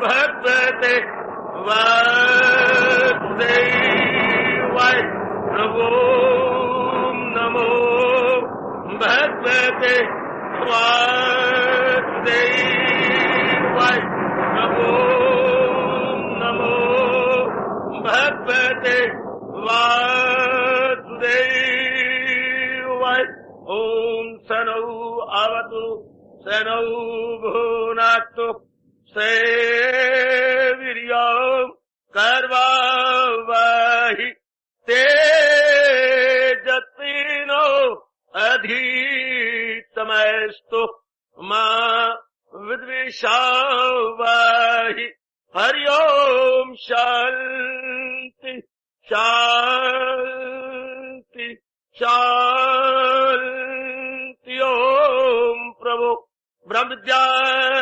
भगवते वासुदेवाय नमो नमो भगवते वासुदेवाय नमो नमो भगवते वासुदेवाय। ओम सनौ आवतु सनौ भुनाक्तु सेवीर्यं कर्वावहि तेजस्विनो अधितमस्तु मा विद्विषावहि। हरि ओम शांति शांति शांति। ओम प्रभु ब्रह्म विद्या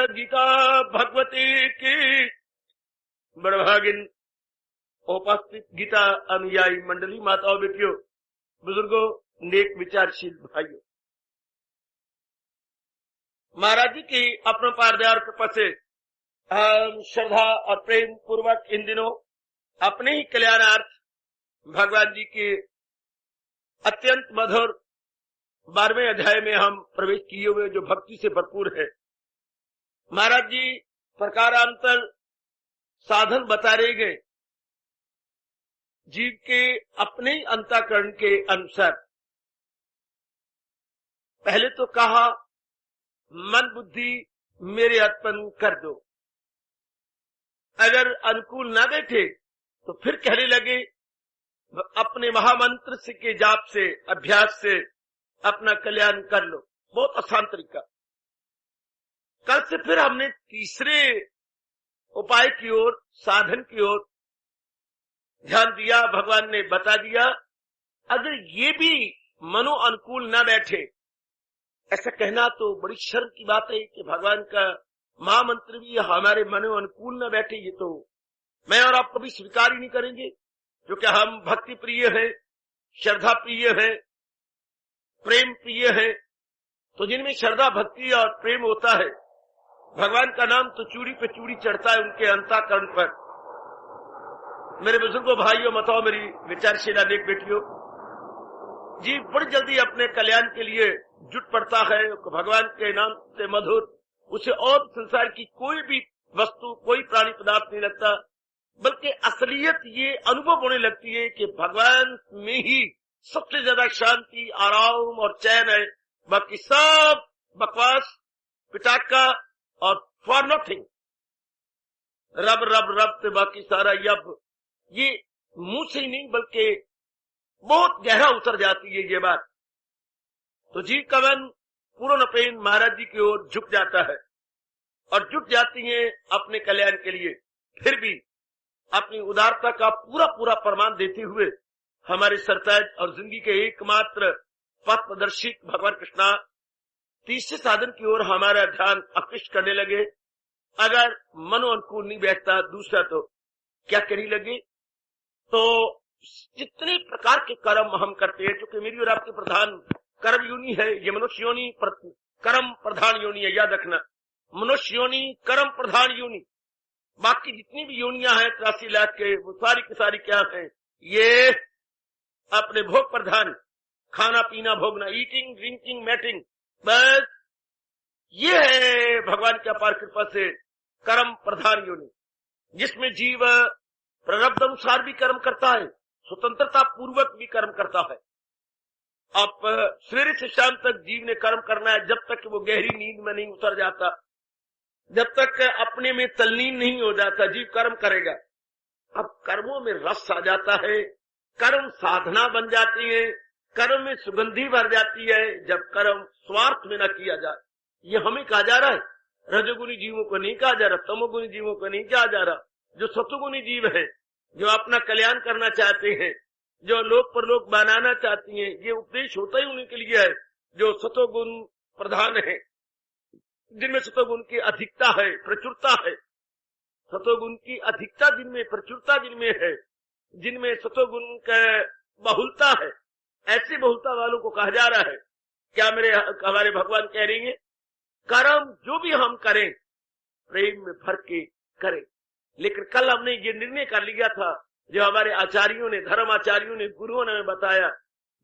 गीता भगवती की बड़भागिन उपस्थित गीता अनुयायी मंडली, माताओं, बेटियों, बुजुर्गों, नेक विचारशील भाइयों, महाराज जी की अपरंपार दया और कृपा से हम श्रद्धा और प्रेम पूर्वक इन दिनों अपने ही कल्याणार्थ भगवान जी के अत्यंत मधुर 12वें अध्याय में हम प्रवेश किए हुए, जो भक्ति से भरपूर है। महाराज जी प्रकारांतर साधन बता रहे गए जीव के अपने ही अंतःकरण के अनुसार। पहले तो कहा मन बुद्धि मेरे अर्पण कर दो, अगर अनुकूल ना बैठे तो फिर कहने लगे अपने महामंत्र से के जाप से, अभ्यास से अपना कल्याण कर लो। बहुत आसान तरीका। कल से फिर हमने तीसरे उपाय की ओर, साधन की ओर ध्यान दिया। भगवान ने बता दिया अगर ये भी मनो अनुकूल ना बैठे, ऐसा कहना तो बड़ी शर्म की बात है कि भगवान का महामंत्र भी हमारे मनो अनुकूल ना बैठे, ये तो मैं और आप कभी स्वीकार ही नहीं करेंगे, क्योंकि हम भक्ति प्रिय है, श्रद्धा प्रिय है, प्रेम प्रिय है। तो जिनमें श्रद्धा भक्ति और प्रेम होता है, भगवान का नाम तो चूड़ी पे चूड़ी चढ़ता है उनके अंतःकरण पर। मेरे बुजुर्गों, भाइयों, माताओं, मेरी विचारशील अनेक बेटियों, जीव बड़ी जल्दी अपने कल्याण के लिए जुट पड़ता है। भगवान के नाम से मधुर उसे और संसार की कोई भी वस्तु, कोई प्राणी पदार्थ नहीं लगता, बल्कि असलियत ये अनुभव होने लगती है कि भगवान में ही सबसे ज्यादा शांति, आराम और चैन है। बाकी सब बकवास, पिटाका और फॉर नथिंग, रब रब रब से बाकी सारा यब, ये मुंह से ही नहीं बल्कि बहुत गहरा उतर जाती है ये बात। तो जीव का मन पूर्ण प्रेम महाराज जी की ओर झुक जाता है और जुट जाती है अपने कल्याण के लिए। फिर भी अपनी उदारता का पूरा पूरा प्रमाण देते हुए हमारे सरताज और जिंदगी के एकमात्र पथ प्रदर्शित भगवान कृष्णा तीसरे साधन की ओर हमारा ध्यान आकृष्ट करने लगे। अगर मनो अनुकूल नहीं बैठता, दूसरा तो क्या करने लगे, तो जितने प्रकार के कर्म हम करते हैं, क्योंकि मेरी और आपकी प्रधान कर्म योनि है, ये मनुष्य योनि कर्म प्रधान योनि है, याद रखना, मनुष्य योनि कर्म प्रधान योनि। बाकी जितनी भी योनियां हैं 83 लाख के, वो सारी की सारी क्या है, ये अपने भोग प्रधान, खाना पीना भोगना, ईटिंग ड्रिंकिंग मैटिंग, बस ये है भगवान की अपार कृपा से कर्म प्रधान योनि, जिसमें जीव प्रारब्ध अनुसार भी कर्म करता है, स्वतंत्रता पूर्वक भी कर्म करता है। अब सवेरे से शाम तक जीव ने कर्म करना है, जब तक वो गहरी नींद में नहीं उतर जाता, जब तक अपने में तल्लीन नहीं हो जाता, जीव कर्म करेगा। अब कर्मों में रस आ जाता है, कर्म साधना बन जाती है, कर्म में सुगंधी भर जाती है, जब कर्म स्वार्थ में न किया जाए। ये हमें कहा जा रहा है, रजोगुणी जीवों को नहीं कहा जा रहा, तमोगुणी जीवों को नहीं कहा जा रहा। जो सतोगुणी जीव है, जो अपना कल्याण करना चाहते हैं, जो लोक परलोक बनाना चाहती हैं, ये उपदेश होता ही उन्हीं के लिए है जो सतोगुण प्रधान है, जिनमें सतोगुण की अधिकता है, प्रचुरता है। सतोगुण की अधिकता जिनमें, प्रचुरता जिनमें है, जिनमें सतोगुण का बहुलता है, ऐसी बहुलता वालों को कहा जा रहा है। क्या हमारे भगवान कह रही है, कर्म जो भी हम करें प्रेम में भर के करें। लेकिन कल हमने ये निर्णय कर लिया था, जो हमारे आचार्यों ने, धर्म आचार्यों ने, गुरुओं ने हमें बताया,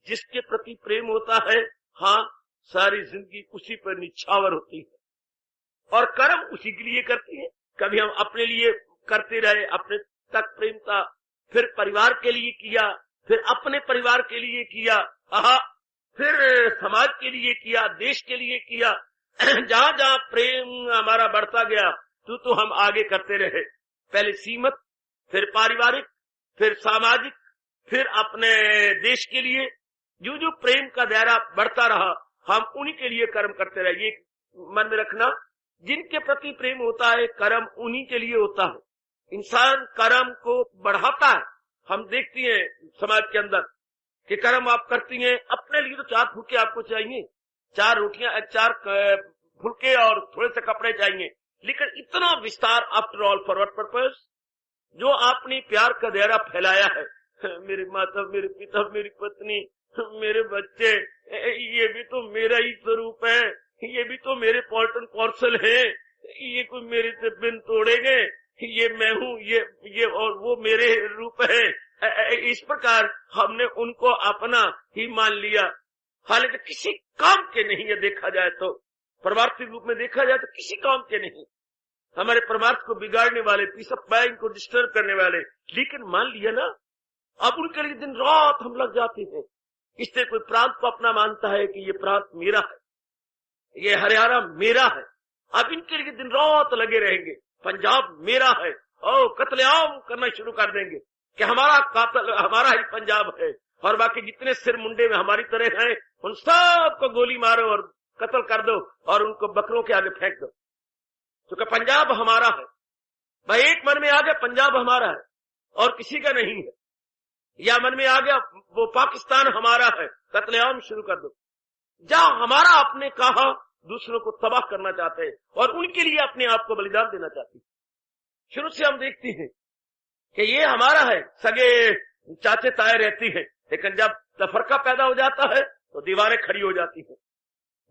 जिसके प्रति प्रेम होता है, हाँ, सारी जिंदगी उसी पर निछावर होती है और कर्म उसी के लिए करती है। कभी हम अपने लिए करते रहे, अपने तक प्रेम था, फिर परिवार के लिए किया, फिर अपने परिवार के लिए किया, फिर समाज के लिए किया, देश के लिए किया। जहां जहां प्रेम हमारा बढ़ता गया तो हम आगे करते रहे। पहले सीमित, फिर पारिवारिक, फिर सामाजिक, फिर अपने देश के लिए। जो जो प्रेम का दायरा बढ़ता रहा, हम उन्हीं के लिए कर्म करते रहे। ये मन में रखना, जिनके प्रति प्रेम होता है, कर्म उन्हीं के लिए होता है। इंसान कर्म को बढ़ाता है। हम देखती हैं समाज के अंदर कि कर्म आप करती हैं अपने लिए, तो 4 फुलके आपको चाहिए, 4 रोटियां, 4 फुलके और थोड़े से कपड़े चाहिए, लेकिन इतना विस्तार, after all for what purpose? जो आपने प्यार का दायरा फैलाया है, मेरे माता, मेरे पिता, मेरी पत्नी, मेरे बच्चे, ये भी तो मेरा ही स्वरूप है, ये भी तो मेरे पॉल्टन पार्सल है, ये कोई मेरे से बिन तोड़ेंगे, ये मैं हूँ, ये और वो मेरे रूप है। इस प्रकार हमने उनको अपना ही मान लिया, हालांकि किसी काम के नहीं है। देखा जाए तो परमार्थी रूप में देखा जाए तो किसी काम के नहीं, हमारे परमार्थ को बिगाड़ने वाले, पीस ऑफ माइंड को डिस्टर्ब करने वाले। लेकिन मान लिया ना, अब उनके लिए दिन रात हम लग जाते हैं। इससे कोई प्रांत को अपना मानता है कि ये प्रांत मेरा है, ये हरियाणा मेरा है, अब इनके लिए दिन रात लगे रहेंगे। पंजाब मेरा है, कत्लेआम करना शुरू कर देंगे कि हमारा कातल, हमारा ही पंजाब है, और बाकी जितने सिर मुंडे में हमारी तरह हैं उन सबको गोली मारो और कत्ल कर दो और उनको बकरों के आगे फेंक दो, क्योंकि पंजाब हमारा है। भाई एक मन में आ गया पंजाब हमारा है और किसी का नहीं है, या मन में आ गया वो पाकिस्तान हमारा है, कत्लेआम शुरू कर दो। जहां हमारा आपने कहा, दूसरों को तबाह करना चाहते हैं और उनके लिए अपने आप को बलिदान देना चाहते हैं। शुरू से हम देखते हैं कि ये हमारा है, सगे चाचे ताए रहती हैं, लेकिन जब तफरका पैदा हो जाता है तो दीवारें खड़ी हो जाती हैं।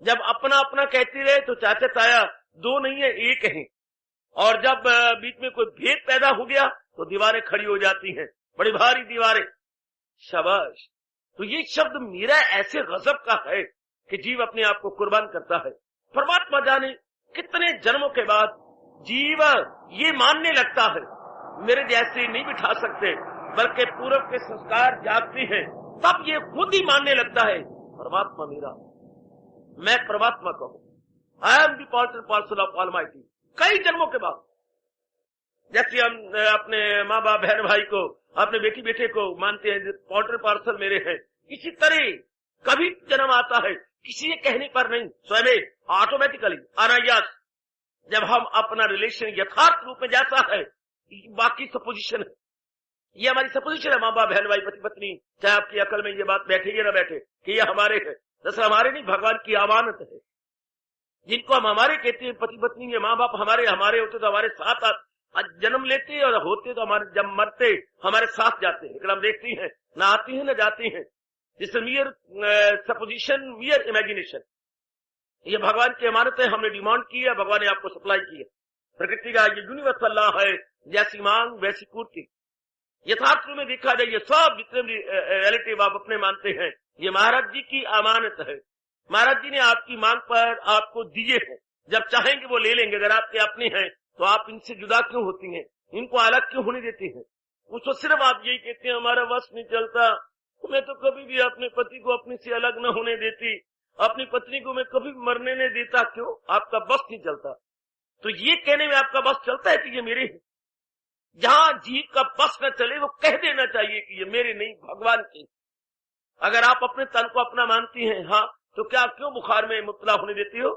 जब अपना अपना कहती रहे तो चाचा ताया 2 नहीं है, 1 है, और जब बीच में कोई भेद पैदा हो गया तो दीवारें खड़ी हो जाती हैं, बड़ी भारी दीवारें। शाबाश। तो ये शब्द मेरा ऐसे गजब का है कि जीव अपने आप को कुर्बान करता है। परमात्मा जाने कितने जन्मों के बाद जीव ये मानने लगता है, मेरे जैसे नहीं बिठा सकते, बल्कि पूर्व के संस्कार जागते हैं, तब ये खुद ही मानने लगता है परमात्मा मेरा, मैं परमात्मा का हूं, I am the part and parcel of almighty. कई जन्मों के बाद, जैसे हम अपने माँ बाप, बहन भाई को, अपने बेटी बेटे को मानते हैं पार्ट एंड पार्सल मेरे हैं, इसी तरह कभी जन्म आता है किसी के कहने पर नहीं, स्वयं ऑटोमेटिकली अनायास, जब हम अपना रिलेशन यथार्थ रूप में जैसा है, बाकी सपोजिशन है, ये हमारी सपोजिशन है, माँ बाप, बहन भाई, पति पत्नी, चाहे आपकी अकल में ये बात बैठे या ना बैठे कि ये हमारे है, दरअसल हमारे नहीं, भगवान की अमानत है। जिनको हम हमारे कहते हैं, पति पत्नी, ये माँ बाप हमारे होते तो हमारे साथ जन्म लेते और होते तो हमारे, जब मरते हमारे साथ जाते हैं, लेकिन हम देखते हैं ना आती है ना जाती है। दिस मियर सपोजिशन, मियर इमेजिनेशन, ये भगवान की अमानत है, हमने डिमांड की है, भगवान ने आपको सप्लाई की है। प्रकृति का ये यूनिवर्सल लॉ है, जैसी मांग वैसी पूर्ति। यथार्थ में देखा जाए ये सब जितने भी रिलेटिव आप अपने मानते हैं, ये महाराज जी की अमानत है। महाराज जी ने आपकी मांग पर आपको दिए हैं, जब चाहेंगे वो ले लेंगे। अगर आपके अपने हैं तो आप इनसे जुदा क्यों होती हैं, इनको अलग क्यों होने देती हैं? उसको सिर्फ आप यही कहते हैं हमारा वश नहीं चलता, मैं तो कभी भी अपने पति को अपने से अलग न होने देती, अपनी पत्नी को मैं कभी मरने नहीं देता। क्यों? आपका बस नहीं चलता। तो ये कहने में आपका बस चलता है कि ये मेरे हैं। जहां जीव का बस न चले वो कह देना चाहिए कि ये मेरे नहीं, भगवान के। अगर आप अपने तन को अपना मानती हैं, हाँ, तो क्या क्यों बुखार में मुब्तला होने देती हो,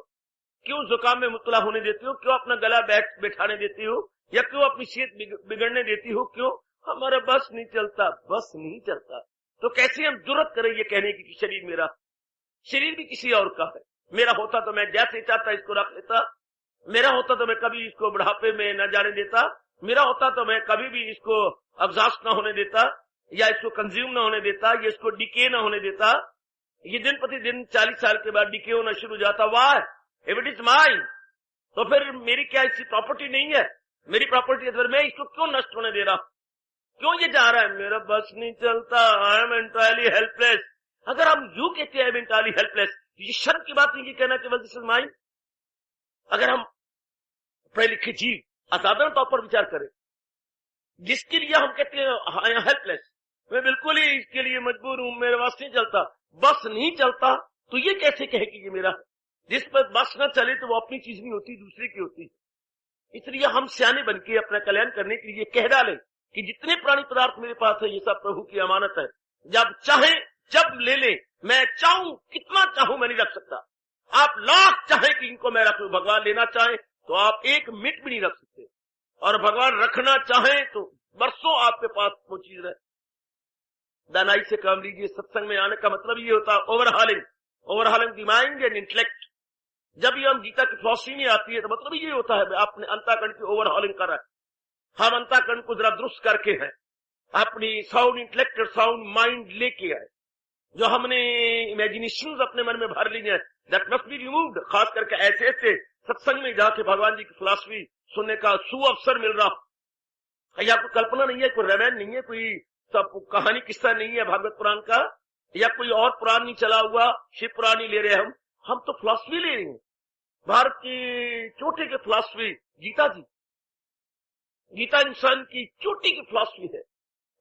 क्यों जुकाम में मुब्तला होने देती हो, क्यों अपना गला बैठाने देती हो, या क्यों अपनी सेहत बिगड़ने देती हो? क्यों? हमारा बस नहीं चलता। बस नहीं चलता तो कैसे हम जुर्रत करें ये कहने की कि शरीर मेरा? शरीर भी किसी और का है। मेरा होता तो मैं जैसे चाहता इसको रख लेता, मेरा होता तो मैं कभी इसको बुढ़ापे में न जाने देता, मेरा होता तो मैं कभी भी इसको एग्जॉस्ट न होने देता, या इसको कंज्यूम न होने देता, या इसको डिके न होने देता। ये दिन प्रतिदिन 40 साल के बाद डिके होना शुरू हो जाता। वाह, इफ इट इज माइन, तो फिर मेरी क्या इसकी प्रॉपर्टी नहीं है? मेरी प्रॉपर्टी है, तो फिर मैं इसको क्यों नष्ट होने दे रहा? क्यों ये जा रहा है? मेरा बस नहीं चलता, आई एम एंटायरली हेल्पलेस। अगर हम यूं कहते हैं आई एम एंटायरली हेल्पलेस, ये शर्म की बात नहीं, ये कहना कि दिस इज माइन। अगर हम पढ़े लिखे जीव असाधारण तौर पर विचार करें, जिसके लिए हम कहते हैं हेल्पलेस, मैं बिल्कुल ही इसके लिए मजबूर हूं, मेरे बस नहीं चलता, बस नहीं चलता, तो ये कैसे कहे कि ये मेरा है? जिस पर बस न चले तो वो अपनी चीज नहीं होती, दूसरे की होती है। इसलिए हम सियाने बनके अपना कल्याण करने के लिए कह डालें कि जितने प्राणी पदार्थ मेरे पास है ये सब प्रभु की अमानत है, जब चाहे जब ले ले, मैं चाहूं कितना चाहूं मैं नहीं रख सकता। आप लाख चाहे कि इनको मैं रख लूं, भगवान लेना चाहे तो आप 1 मिनट भी नहीं रख सकते, और भगवान रखना चाहे तो बरसों आपके पास वो चीज है। दानाई से काम लीजिए। सत्संग में आने का मतलब ये होता है overhauling the mind and intellect. जब ये हम गीता की फिलॉसफी में आती है तो मतलब ये होता है आपने अंतःकरण की ओवरहॉलिंग करा है। हम अंतःकरण को जरा दुरुस्त करके है, अपनी साउंड इंटेलेक्ट और साउंड माइंड लेके आए। जो हमने इमेजिनेशंस अपने मन में भर ली है, दैट मस्ट बी रिमूव्ड। खास करके ऐसे ऐसे सत्संग में जाके भगवान जी की फिलॉसफी सुनने का सुअवसर मिल रहा। या कोई कल्पना नहीं है, कोई रामायण नहीं है, कोई सब कहानी किस्सा नहीं है भागवत पुराण का, या कोई और पुराण नहीं चला हुआ, शिव पुराण नहीं ले रहे हम तो फिलॉसफी ले रहे हैं। भारत की चोटी की फिलॉसफी गीता जी, गीता इंसान की चोटी की फिलॉसफी है।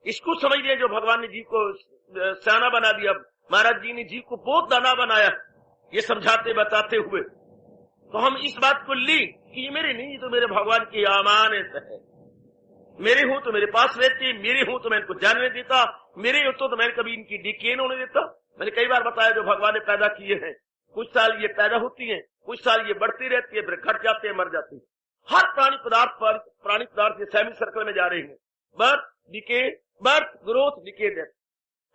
इसको समझ रहे जो भगवान ने जीव को सियाना बना दिया, महाराज जी ने जीव को बहुत दाना बनाया, ये समझाते बताते हुए। तो हम इस बात को ली कि ये मेरे नहीं, ये तो मेरे भगवान की अमानत है। मेरे हूं तो मेरे पास रहते, मेरे हूं तो मैं इनको जानने देता, मेरे होते तो मैंने कभी इनकी डिकेन होने देता। मैंने कई बार बताया जो भगवान ने पैदा किए हैं, कुछ साल ये पैदा होती हैं, कुछ साल ये बढ़ती रहती है, फिर घट जाते हैं, मर जाती है। हर प्राणी पदार्थ ये सेमी सर्कल में जा रहे हैं, birth decay, birth growth decay death.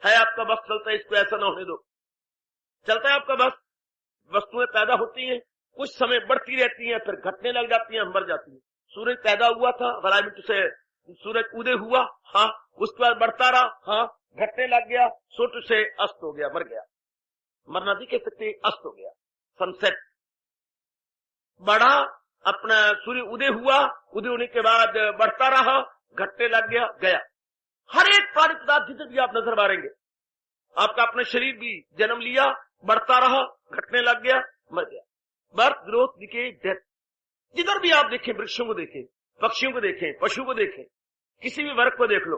है आपका बस चलता है, इसको ऐसा ना होने दो। चलता है आपका बस, वस्तुएं पैदा होती हैं, कुछ समय बढ़ती रहती हैं, फिर घटने लग जाती हैं, मर जाती हैं। सूरज पैदा हुआ था, वरामिट से सूरज उदय हुआ, हाँ, उसके बाद बढ़ता रहा, हाँ, घटने लग गया, सूर्य से अस्त हो गया, मर गया। मरना भी कह सकते, अस्त हो गया, सनसेट। बढ़ा, अपना सूर्य उदय हुआ, उदय होने के बाद बढ़ता रहा, घटने लग गया, गया। हर एक प्राणी पदार्थ जिधर भी आप नजर मारेंगे, आपका अपना शरीर भी जन्म लिया, बढ़ता रहा, घटने लग गया, मर गया। Birth growth decay death. जिधर भी आप देखें, वृक्षों को देखें, पक्षियों को देखें, पशु को देखें, किसी भी वर्ग को देख लो,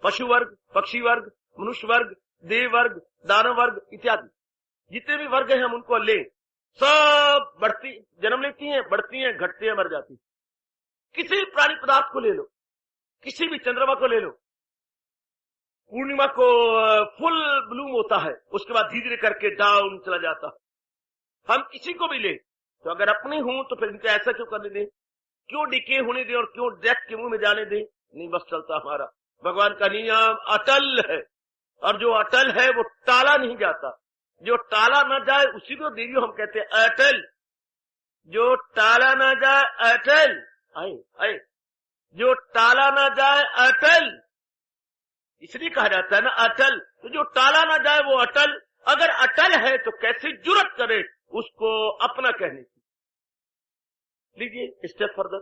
पशु वर्ग, पक्षी वर्ग, मनुष्य वर्ग, देव वर्ग, दानव वर्ग इत्यादि, जितने भी वर्ग हैं हम उनको लें, सब बढ़ती जन्म लेती हैं, बढ़ती हैं, घटती हैं, मर जाती। किसी भी प्राणी पदार्थ को ले लो, किसी भी चंद्रमा को ले लो, पूर्णिमा को फुल ब्लूम होता है, उसके बाद धीरे धीरे करके डाउन चला जाता है। हम किसी को भी ले तो अगर अपने हूं तो फिर इनको ऐसा क्यों करने दें, क्यों डिके होने दें और क्यों डेथ के मुंह में जाने दें? नहीं, बस चलता हमारा। भगवान का नियम अटल है, और जो अटल है वो टाला नहीं जाता। जो टाला ना जाए उसी को देवियों हम कहते हैं अटल। जो टाला ना जाए अटल, आए जो टाला ना जाए अटल, इसलिए कहा जाता है ना अटल। तो जो टाला ना जाए वो अटल। अगर अटल है तो कैसे जुर्रत करे उसको अपना कहने की। लीजिए स्टेप फर्दर।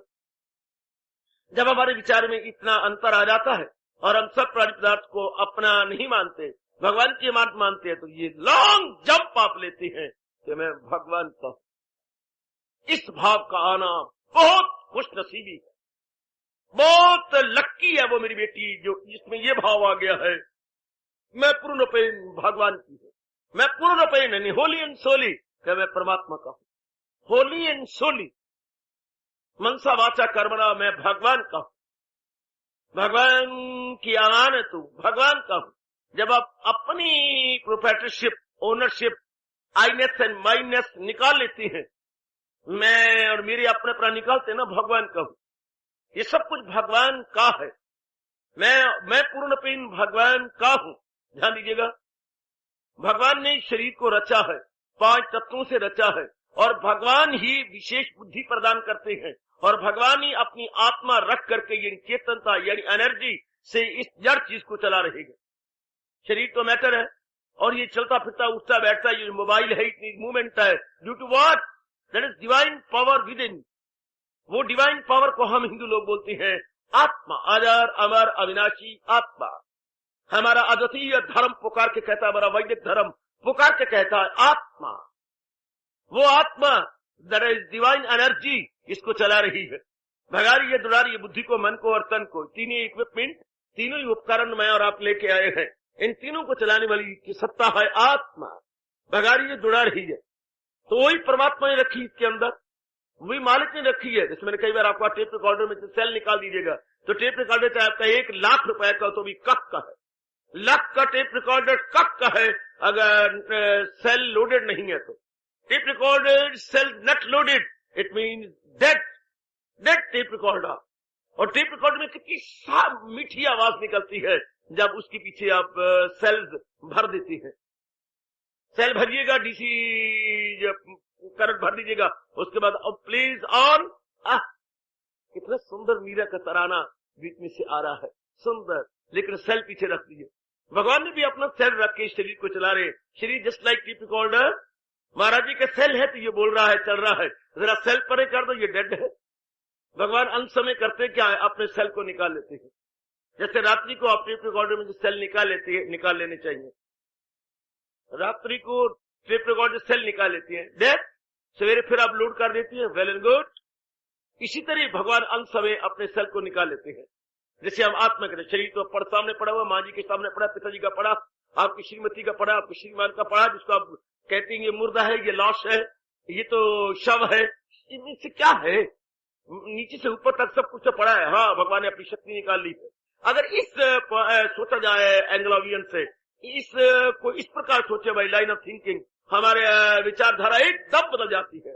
जब हमारे विचार में इतना अंतर आ जाता है और हम सब प्राणी पदार्थ को अपना नहीं मानते, भगवान की बात मानते हैं, तो ये लॉन्ग जंप आप लेते हैं कि मैं भगवान का हूं। इस भाव का आना बहुत खुशनसीबी है, बहुत लक्की है वो मेरी बेटी जो जिसमें ये भाव आ गया है, मैं पूर्ण रूपेण भगवान की हूं। मैं पूर्ण रूपेण नहीं, होली एंड सोली, कि मैं परमात्मा का हूं। होली एंड सोली, मनसा वाचा कर्मणा, मैं भगवान का हूं, भगवान की अमानत हूं, भगवान का हूं। जब आप अपनी प्रोप्राइटरशिप, ओनरशिप, आईनेस एंड माइनेस निकाल लेती हैं, मैं और मेरे अपने प्राण निकालते ना, भगवान का हूं, ये सब कुछ भगवान का है। मैं पूर्णपेन भगवान का हूं। ध्यान दीजिएगा, भगवान ने शरीर को रचा है, 5 तत्वों से रचा है, और भगवान ही विशेष बुद्धि प्रदान करते हैं, और भगवान ही अपनी आत्मा रख करके यानी चेतनता यानी एनर्जी से इस जड़ चीज को चला रहेगा। शरीर तो मैटर है, और ये चलता फिरता उठता बैठता, ये मोबाइल है, इतनी मूवमेंट है, due to what? That is divine power within. वो डिवाइन पावर को हम हिंदू लोग बोलते हैं आत्मा, अजर अमर अविनाशी आत्मा। हमारा अद्वितीय धर्म पुकार के कहता है, हमारा वैदिक धर्म पुकार के कहता है आत्मा। वो आत्मा दैट इज डिवाइन एनर्जी इसको चला रही है। भगा रही है, दुड़ा रही है बुद्धि को, मन को और तन को। तीनों इक्विपमेंट, तीनों ही उपकरण मैं और आप लेके आए हैं। इन तीनों को चलाने वाली की सत्ता है आत्मा। भगा रही है, दुड़ा रही है। तो वही परमात्मा ने रखी इसके अंदर, वही मालिक ने रखी है। जैसे मैंने कई बार आपको टेप रिकॉर्डर में से सेल निकाल दीजिएगा तो टेप रिकॉर्डर चाहे आपका 1 लाख रुपए का तो भी कक का है, लाख का टेप रिकॉर्डर कक का है अगर सेल लोडेड नहीं है तो। Tape recorder cell not loaded it means dead tape recorder. और टेप रिकॉर्डर में कितनी साफ मीठी आवाज निकलती है जब उसके पीछे आप सेल्स भर देती है। सेल भरिएगा, डीसी करंट भर दीजिएगा, उसके बाद अब प्लीज ऑन। कितना सुंदर मीरा का तराना बीच में से आ रहा है, सुंदर। लेकिन सेल पीछे रख दीजिए। भगवान ने भी अपना सेल रख के शरीर को चला रहे। शरीर जस्ट लाइक टेप रिकॉर्डर। महाराज जी का सेल है तो ये बोल रहा है, चल रहा है। जरा सेल परे कर दो, ये डेड है। भगवान अंत समय करते क्या है, अपने सेल को निकाल लेते हैं। जैसे रात्रि को आप टेप रिकॉर्डर में जो सेल निकाल लेने चाहिए, रात्रि को टेप रिकॉर्डर सेल निकाल लेती है, डेड। सवेरे फिर आप लोड कर देती है, वेल एंड गुड। इसी तरह भगवान अंत समय अपने सेल को निकाल लेते हैं। जैसे हम आत्मा कहते, शरीर तो सामने पड़ा हुआ, माँ जी के सामने पड़ा, पिताजी का पड़ा, आपकी श्रीमती का पड़ा, आपके श्रीमान का पड़ा, जिसको आप कहते हैं ये मुर्दा है, ये लाश है, ये तो शव है। इनसे क्या है, नीचे से ऊपर तक सब कुछ तो पड़ा है। हाँ, भगवान ने अपनी शक्ति निकाल ली है। अगर इस सोचा जाए एंग्लोवियन से, को इस प्रकार सोचे भाई, लाइन ऑफ थिंकिंग, हमारे विचारधारा एकदम बदल जाती है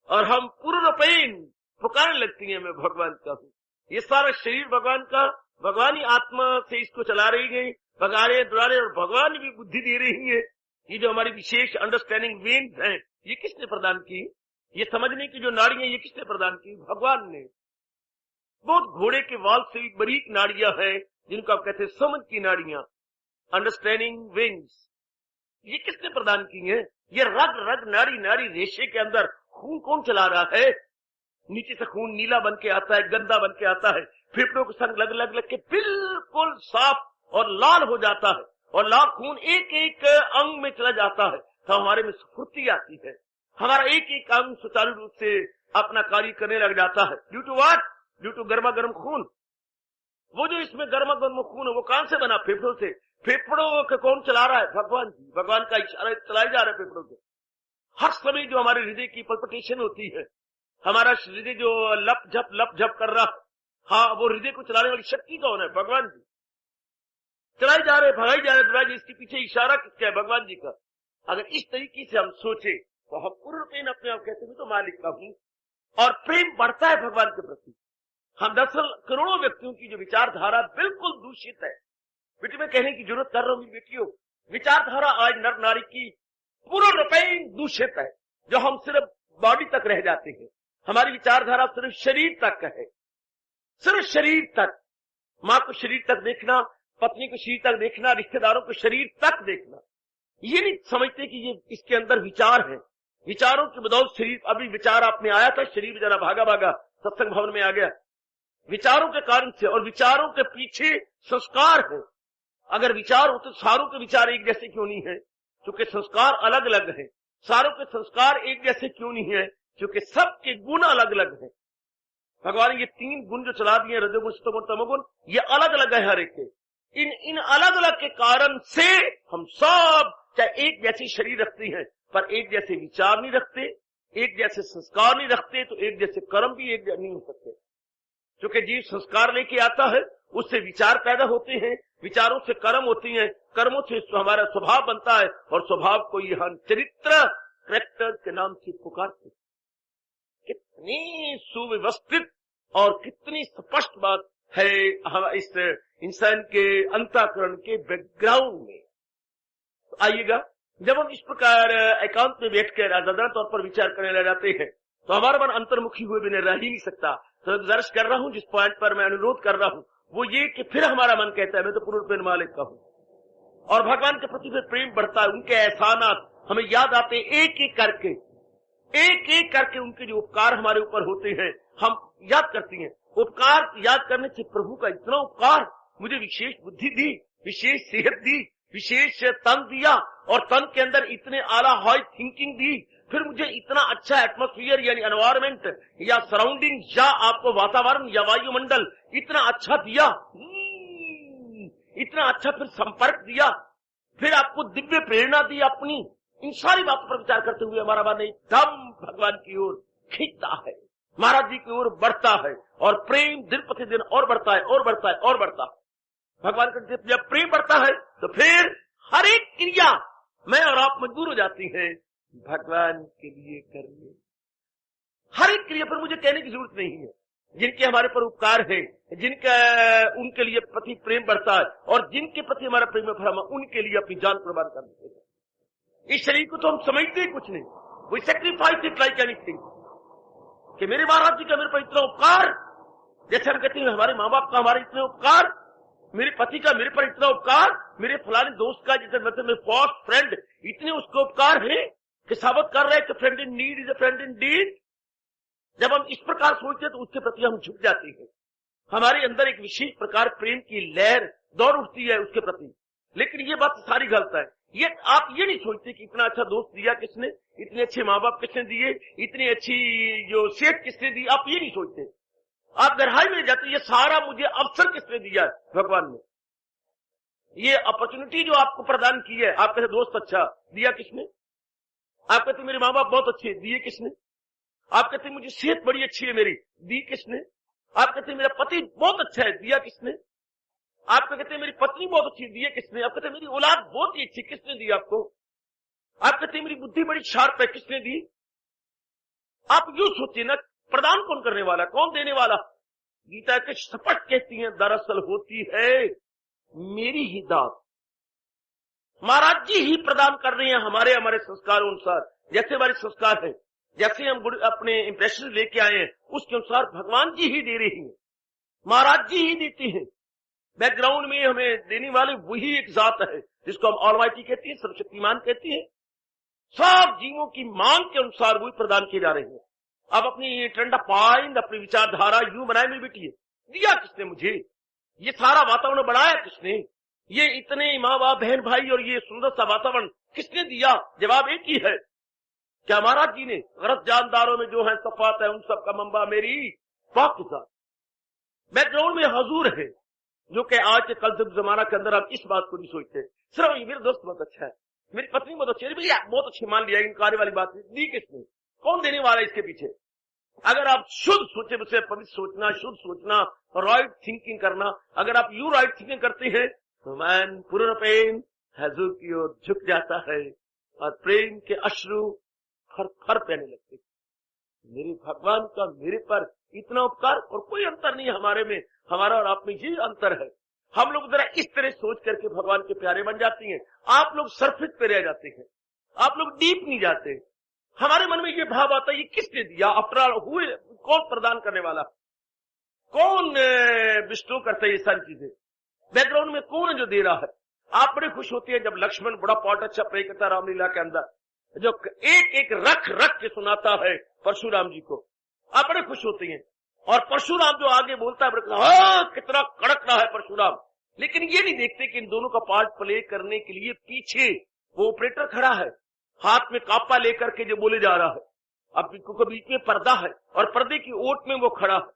और हम पूर्ण रूपेण पुकारने लगती है, मैं भगवान का हूँ। ये सारा शरीर भगवान का, भगवान ही आत्मा से इसको चला रही गई, भगारे दुरारे, और भगवान भी बुद्धि दे रही है। ये जो हमारी विशेष अंडरस्टैंडिंग वेन्स हैं, ये किसने प्रदान की? ये समझने की जो नाड़ियां, ये किसने प्रदान की? भगवान ने। बहुत घोड़े के वाल से बारीक नाड़ियां हैं जिनको आप कहते हैं समझ की नाड़ियां, अंडरस्टैंडिंग विंग्स। ये किसने प्रदान की है? ये रग रग नाड़ी नाड़ी रेशे के अंदर खून कौन चला रहा है? नीचे से खून नीला बन के आता है, गंदा बन के आता है, फेफड़ों के संग लग लग लग के बिल्कुल साफ और लाल हो जाता है, और लाल खून एक एक अंग में चला जाता है तो हमारे में स्फूर्ति आती है। हमारा एक एक अंग सुचारू रूप से अपना कार्य करने लग जाता है। Due to what? Due to गर्मा गर्म खून। वो जो इसमें गर्मा गर्म खून है वो कहां से बना? फेफड़ों से। फेफड़ों को कौन चला रहा है? भगवान जी। भगवान का इशारा चलाए जा रहा है फेफड़ों से। हर समय जो हमारे हृदय की पल्पिटेशन होती है, हमारा हृदय जो लप झप कर रहा है, हाँ, वो हृदय को चलाने वाली शक्ति कौन है? भगवान जी। चलाई जा रहे, भगाई जा रहे दुराज, इसके पीछे इशारा किसका है? भगवान जी का। अगर इस तरीके से हम सोचे तो हम पूर्ण अपने आप कहते हैं तो मालिक का हूं, और प्रेम बढ़ता है भगवान के प्रति। हम दरअसल करोड़ों व्यक्तियों की जो विचारधारा बिल्कुल दूषित है। बेटी मैं कहने की जरूरत कर रहा हूं बेटियों, विचारधारा आज नर नारी की पूर्ण रूपेण दूषित है। जो हम सिर्फ बॉडी तक रह जाते हैं, हमारी विचारधारा सिर्फ शरीर तक है, सिर्फ शरीर तक। माँ को शरीर तक देखना, पत्नी को शरीर तक देखना, रिश्तेदारों को शरीर तक देखना। ये नहीं समझते कि ये इसके अंदर विचार है। विचारों की बदौलत शरीर, अभी विचार आपने आया था, शरीर जरा भागा भागा सत्संग भवन में आ गया विचारों के कारण से, और विचारों के पीछे संस्कार है। अगर विचार हो तो सारों के विचार एक जैसे क्यों नहीं है? क्योंकि संस्कार अलग अलग है। सारों के संस्कार एक जैसे क्यों नहीं है? क्योंकि सबके गुण अलग अलग है। भगवान ने ये 3 गुण जो चला दिए, रजोगुण सतोगुण तमोगुण, ये अलग अलग है हर एक के। इन अलग अलग के कारण से हम सब चाहे एक जैसी शरीर रखते हैं पर एक जैसे विचार नहीं रखते, एक जैसे संस्कार नहीं रखते, तो एक जैसे कर्म भी एक नहीं हो सकते। क्योंकि जीव संस्कार लेके आता है, उससे विचार पैदा होते हैं, विचारों से कर्म होती हैं, कर्मों से हमारा स्वभाव बनता है, और स्वभाव को यह चरित्र कैरेक्टर के नाम से पुकारते। कितनी सुव्यवस्थित और कितनी स्पष्ट बात है हम इस इंसान के अंतःकरण के बैकग्राउंड में। तो आइएगा, जब हम इस प्रकार एकांत में बैठकर आजादाना तौर पर विचार करने लग जाते हैं तो हमारा मन अंतर्मुखी हुए बिना रह ही नहीं सकता। तो गुजारिश कर रहा हूं, जिस पॉइंट पर मैं अनुरोध कर रहा हूं वो ये कि फिर हमारा मन कहता है मैं तो पूर्ण रूपेण मालिक का हूं, और भगवान के प्रति फिर प्रेम बढ़ता है। उनके एहसानात हमें याद आते एक एक करके, एक एक करके उनके जो उपकार हमारे ऊपर होते हैं हम याद करते हैं। उपकार याद करने से प्रभु का इतना उपकार, मुझे विशेष बुद्धि दी, विशेष सेहत दी, विशेष तन दिया और तन के अंदर इतने आला हाई थिंकिंग दी, फिर मुझे इतना अच्छा एटमॉस्फेयर यानी एनवायरमेंट या सराउंडिंग या आपको वातावरण या वायुमंडल इतना अच्छा दिया, इतना अच्छा फिर संपर्क दिया, फिर आपको दिव्य प्रेरणा दी अपनी। इन सारी बातों पर विचार करते हुए हमारा मन एकदम भगवान की ओर खींचता है, महाराज जी की ओर बढ़ता है और प्रेम दिन प्रतिदिन और बढ़ता है और बढ़ता है और बढ़ता है। भगवान का जब प्रेम बढ़ता है तो फिर हर एक क्रिया मैं और आप मजबूर हो जाती हैं भगवान के लिए करने। हर एक क्रिया पर मुझे कहने की जरूरत नहीं है। जिनके हमारे पर उपकार है, जिनका उनके लिए प्रति प्रेम बढ़ता है और जिनके प्रति हमारा प्रेम है, हम उनके लिए अपनी जान कुर्बान कर देते हैं। इस शरीर को तो हम समझते ही कुछ नहीं, we sacrifice it like anything, कि मेरे महाराज जी का मेरे पर इतना उपकार, जैसे हम कहते हैं हमारे माँ बाप का हमारे इतने उपकार, मेरे पति का मेरे पर इतना उपकार, मेरे फलाने दोस्त का जैसे मतलब मेरे फर्स्ट फ्रेंड इतने उसको उपकार है कि साबित कर रहे हैं कि friend in need is a friend in deed. जब हम इस प्रकार सोचते हैं तो उसके प्रति हम झुक जाते हैं। हमारे अंदर एक विशेष प्रकार प्रेम की लहर दौड़ उठती है उसके प्रति। लेकिन ये बात सारी गलत है। ये आप ये नहीं सोचते कि इतना अच्छा दोस्त दिया किसने, इतने अच्छे माँ बाप किसने दिए, इतनी अच्छी जो सेहत किसने दी, आप ये नहीं सोचते। आप गहराई में जाते ये सारा मुझे अवसर किसने दिया है, भगवान ने। ये अपॉर्चुनिटी जो आपको प्रदान की है, आप कहते दोस्त अच्छा दिया किसने, आप कहते मेरे माँ बाप बहुत अच्छे दिए किसने, आप कहते मुझे सेहत बड़ी अच्छी है मेरी, दी किसने, आप कहते मेरा पति बहुत अच्छा है, दिया किसने, आप कहते मेरी पत्नी बहुत अच्छी, दिए किसने, आप कहते मेरी औलाद बहुत ही अच्छी, किसने दी आपको, आप कहते मेरी बुद्धि बड़ी शार्प है, किसने दी। आप यूं सोचिए ना, प्रदान कौन करने वाला, कौन देने वाला। गीता के स्पष्ट कहती हैं दरअसल होती है मेरी ही दात। महाराज जी ही प्रदान कर रहे हैं हमारे संस्कारों अनुसार। जैसे हमारे संस्कार है, जैसे हम अपने इंप्रेशन लेके आए हैं, उसके अनुसार भगवान जी ही दे रहे हैं, महाराज जी ही देते हैं। बैकग्राउंड में हमें देने वाले वही एक जात है जिसको हम ऑलमाइटी कहते हैं, सर्वशक्तिमान कहते हैं। सब जीवों की मांग के अनुसार वही प्रदान किए जा रहे हैं। अब अपनी ठंडा पाइंड, अपनी विचारधारा यूं बनाए मेरी बेटी, दिया किसने मुझे, ये सारा वातावरण बनाया किसने, ये इतने माँ बाप बहन भाई और ये सुंदर सा वातावरण किसने दिया। जवाब एक ही है, क्या महाराज जी ने। गरज जानदारों में जो है सफात है, उन सब का मंबा मेरी पाक के साथ। बैकग्राउंड में हजूर है, जो कि आज के कल जमाना के अंदर आप इस बात को नहीं सोचते। सिर्फ ये मेरा दोस्त बहुत अच्छा है, मेरी पत्नी बहुत अच्छी है, भैया बहुत अच्छी, मान लिया इनकार वाली बात दी किसने, कौन देने वाला है इसके पीछे। अगर आप शुद्ध सोचे, मुझसे पवित्र सोचना, शुद्ध सोचना, राइट थिंकिंग करना, अगर आप यू राइट थिंकिंग करते हैं तो मैन पूर्ण प्रेम हजूर की ओर झुक जाता है और प्रेम के अश्रु फर फर पहने लगते। मेरे भगवान का मेरे पर इतना उपकार, और कोई अंतर नहीं हमारे में, हमारा और आप में ये अंतर है। हम लोग जरा इस तरह सोच करके भगवान के प्यारे बन जाते हैं, आप लोग सरफेस पे रह जाते हैं, आप लोग डीप नहीं जाते। हमारे मन में ये भाव आता है ये किसने दिया, आफ्टर ऑल हुए कौन प्रदान करने वाला, कौन बिस्टो करता है ये सारी चीजें, बैकग्राउंड में कौन है जो दे रहा है। आप बड़े खुश होते हैं जब लक्ष्मण बड़ा पार्ट अच्छा प्रे करता रामलीला के अंदर, जो एक एक रख रख के सुनाता है परशुराम जी को, आप बड़े खुश होते हैं। और परशुराम जो आगे बोलता है, कितना कड़क रहा है परशुराम। लेकिन ये नहीं देखते कि इन दोनों का पार्ट प्ले करने के लिए पीछे वो ऑपरेटर खड़ा है, हाथ में कापा लेकर के जो बोले जा रहा है। अब बीच में पर्दा है और पर्दे की ओट में वो खड़ा है।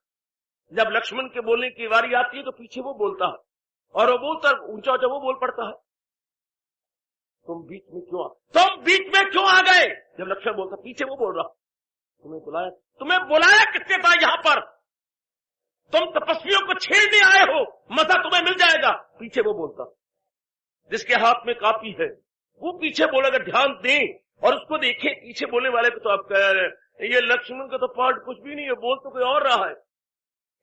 जब लक्ष्मण के बोलने की बारी आती है तो पीछे वो बोलता है, और वो बोलता ऊंचा ऊंचा वो बोल पड़ता है, तुम बीच में क्यों आ गए। जब लक्ष्मण बोलता, पीछे वो बोल रहा, तुम्हें बुलाया किसने था यहाँ पर, तुम तपस्वियों को छेड़ने आए हो, मजा तुम्हें मिल जाएगा। पीछे वो बोलता, जिसके हाथ में कापी है वो पीछे बोलेगा, ध्यान दें और उसको देखें। पीछे बोलने वाले को तो आप कह रहे हैं ये लक्ष्मण का तो पार्ट कुछ भी नहीं है, बोल तो कोई और रहा है।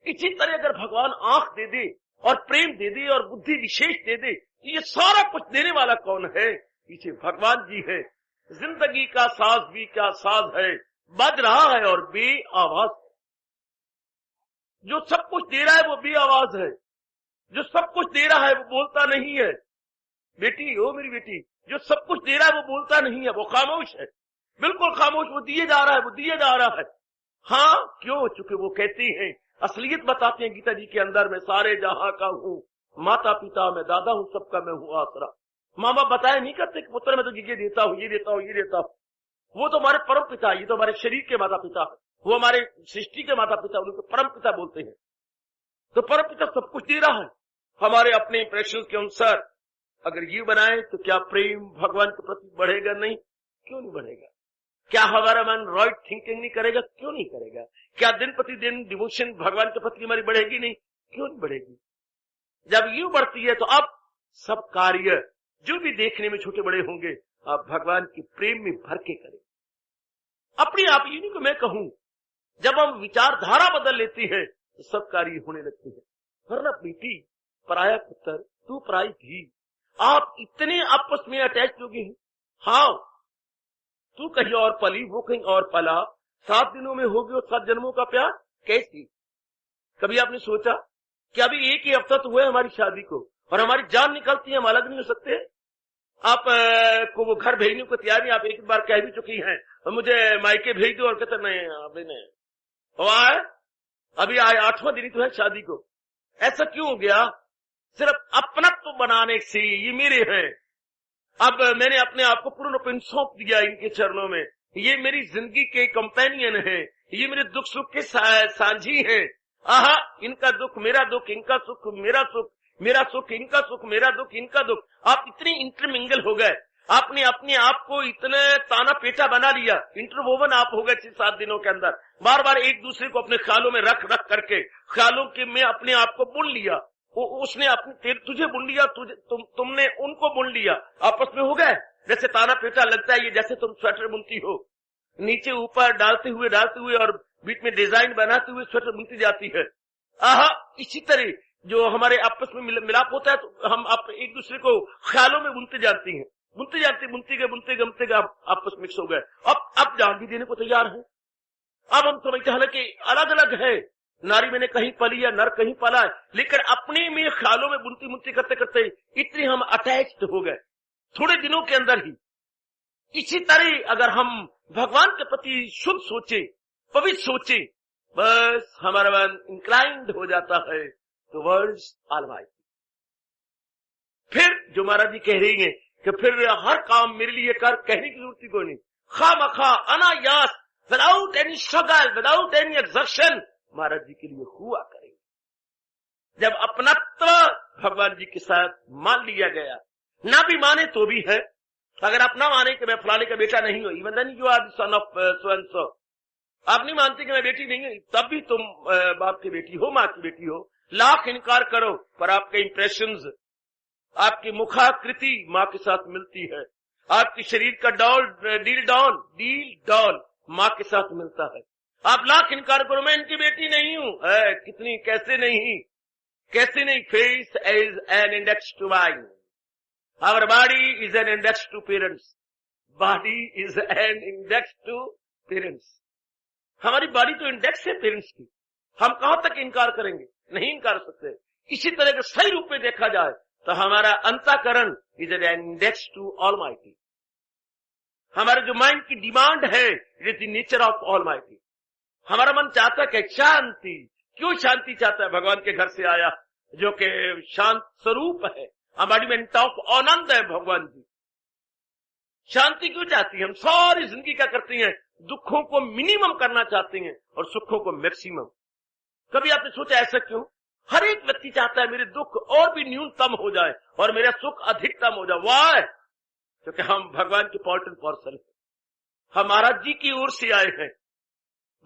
इसी तरह अगर भगवान आंख दे दे और प्रेम दे दे और बुद्धि विशेष दे दे, ये सारा कुछ देने वाला कौन है, पीछे भगवान जी है। जिंदगी का साज भी क्या साज है, बज रहा है और बे आवाज। जो सब कुछ दे रहा है वो बे आवाज है, जो सब कुछ दे रहा है वो बोलता नहीं है। बेटी, ओ मेरी बेटी, जो सब कुछ दे रहा है वो बोलता नहीं है, वो खामोश है। बिल्कुल खामोश, वो दिए जा रहा है, वो दिए जा रहा है। हाँ, क्यों? चूंकि वो कहती हैं, असलियत बताते हैं गीता जी के अंदर, मैं सारे जहां का हूँ, माता पिता मैं दादा हूँ, सबका मैं हूँ आसरा। माँ बाप बताया नहीं करते कि पुत्र मैं तो ये देता हूँ, ये देता हूँ, ये देता हूँ। वो तो हमारे परम पिता, ये तो हमारे शरीर के माता पिता है, वो हमारे सृष्टि के माता पिता, उनको परम पिता बोलते हैं। तो परम पिता सब कुछ दे रहा है हमारे अपने इंप्रेशन के अनुसार। अगर ये बनाए तो क्या प्रेम भगवान के प्रति बढ़ेगा? नहीं, क्यों नहीं बढ़ेगा? क्या हमारा मन राइट थिंकिंग नहीं करेगा? क्यों नहीं करेगा? क्या दिन प्रतिदिन डिवोशन भगवान के प्रति हमारी बढ़ेगी? नहीं, क्यों नहीं बढ़ेगी? जब यूं बढ़ती है तो अब सब कार्य जो भी देखने में छोटे बड़े होंगे, आप भगवान के प्रेम में भर के करें। अपनी आप ये नहीं कि मैं कहूं, जब हम विचारधारा बदल लेती है तो सब कार्य होने लगते हैं। वरना बेटी, पराया पुत्र, तू पराई थी, आप इतने आपस में अटैच हो गए हैं। हाँ, तू कहीं और पली, वो कहीं और पला, 7 दिनों में हो गया 7 जन्मों का प्यार। कैसी? कभी आपने सोचा कि अभी एक ही हफ्ता तो हुआ है हमारी शादी को, और हमारी जान निकलती है, हम अलग नहीं हो सकते? आप को वो घर भेजने को तैयार नहीं, आप एक बार कह भी चुकी हैं मुझे मायके भेज दो, और कहते नहीं, अभी नहीं हुआ है, अभी आए 8वां दिन तो है शादी को। ऐसा क्यों हो गया? सिर्फ अपनत्व बनाने से, ये मेरे हैं, अब मैंने अपने आप को पूर्ण रूप से सौंप दिया इनके चरणों में, ये मेरी जिंदगी के कंपेनियन है, ये मेरे दुख सुख के साझी हैं। आहा, इनका दुख मेरा दुख, इनका सुख मेरा सुख, मेरा सुख इनका सुख, मेरा दुख इनका दुख। आप इतने इंटरमिंगल हो गए, आपने अपने आप को इतने ताना पेटा बना लिया, इंटरवोवन आप हो गए 6-7 दिनों के अंदर। बार बार एक दूसरे को अपने ख्यालों में रख रख करके, ख्यालों के में अपने आप को बुन लिया, उसने अपने तुझे बुन लिया, तुमने उनको बुन लिया, आपस में हो गए। जैसे ताना पेटा लगता है, ये जैसे तुम स्वेटर बुनती हो, नीचे ऊपर डालते हुए और बीच में डिजाइन बनाते हुए स्वेटर बुनती जाती है। आहा, इसी तरह जो हमारे आपस में मिलाप होता है, तो हम एक दूसरे को ख्यालों में बुनते जाती हैं, बुनते गमते आपस मिक्स हो गए। अब जान भी देने को तैयार है। अब हम समझते हैं कि अलग अलग है, नारी मैंने कहीं पली या नर कहीं पला है, लेकिन अपने में ख्यालों में बुनती करते करते इतने हम अटैच्ड हो गए थोड़े दिनों के अंदर ही। इसी तरह अगर हम भगवान के प्रति शुद्ध सोचे, पवित्र सोचे, बस हमारा मन इंक्लाइंड हो जाता है टुवर्ड्स ऑलमाइटी। फिर जो महाराज जी कह रही हैं कि फिर हर काम मेरे लिए कर, कहने की जरूरत ही कोई नहीं, खामखा अनायास, without any struggle, without any exertion, Maharaj ji के लिए हुआ करेंगे। जब अपनत्व भगवान जी के साथ मान लिया गया, ना भी माने तो भी है, अगर आप ना माने कि मैं फलाने का बेटा नहीं हूं, even then you are the son of so and so, आप नहीं मानते कि मैं बेटी नहीं हूं, तब भी तुम बाप की बेटी हो, माँ की बेटी हो। लाख इनकार करो, पर आपके इंप्रेशंस, आपकी मुखाकृति माँ के साथ मिलती है, आपकी शरीर का डील डॉल माँ के साथ मिलता है। आप लाख इनकार करो, मैं इनकी बेटी नहीं हूं, कितनी कैसे नहीं, face is an index to wine, our body is an index to parents, हमारी बॉडी तो इंडेक्स है पेरेंट्स की, हम कहां तक इनकार करेंगे? नहीं इनकार सकते। इसी तरह के सही रूप में देखा जाए तो हमारा अंतःकरण is an index to Almighty. हमारे जो माइंड की डिमांड है, it is the nature of Almighty. हमारा मन चाहता है कि शांति, क्यों शांति चाहता है? भगवान के घर से आया जो कि शांत स्वरूप है, एम्बॉडीमेंट ऑफ आनंद है भगवान जी। शांति क्यों चाहती है? हम सारी जिंदगी क्या करते हैं? दुखों को मिनिमम करना चाहते हैं और सुखों को मैक्सिमम। कभी आपने सोचा ऐसा क्यों? हर एक व्यक्ति चाहता है मेरे दुख और भी न्यूनतम हो जाए और मेरा सुख अधिकतम हो जाए। वाह, क्योंकि हम भगवान के पार्ट एंड पार्सल हैं, हम महाराज जी की ओर से आए हैं,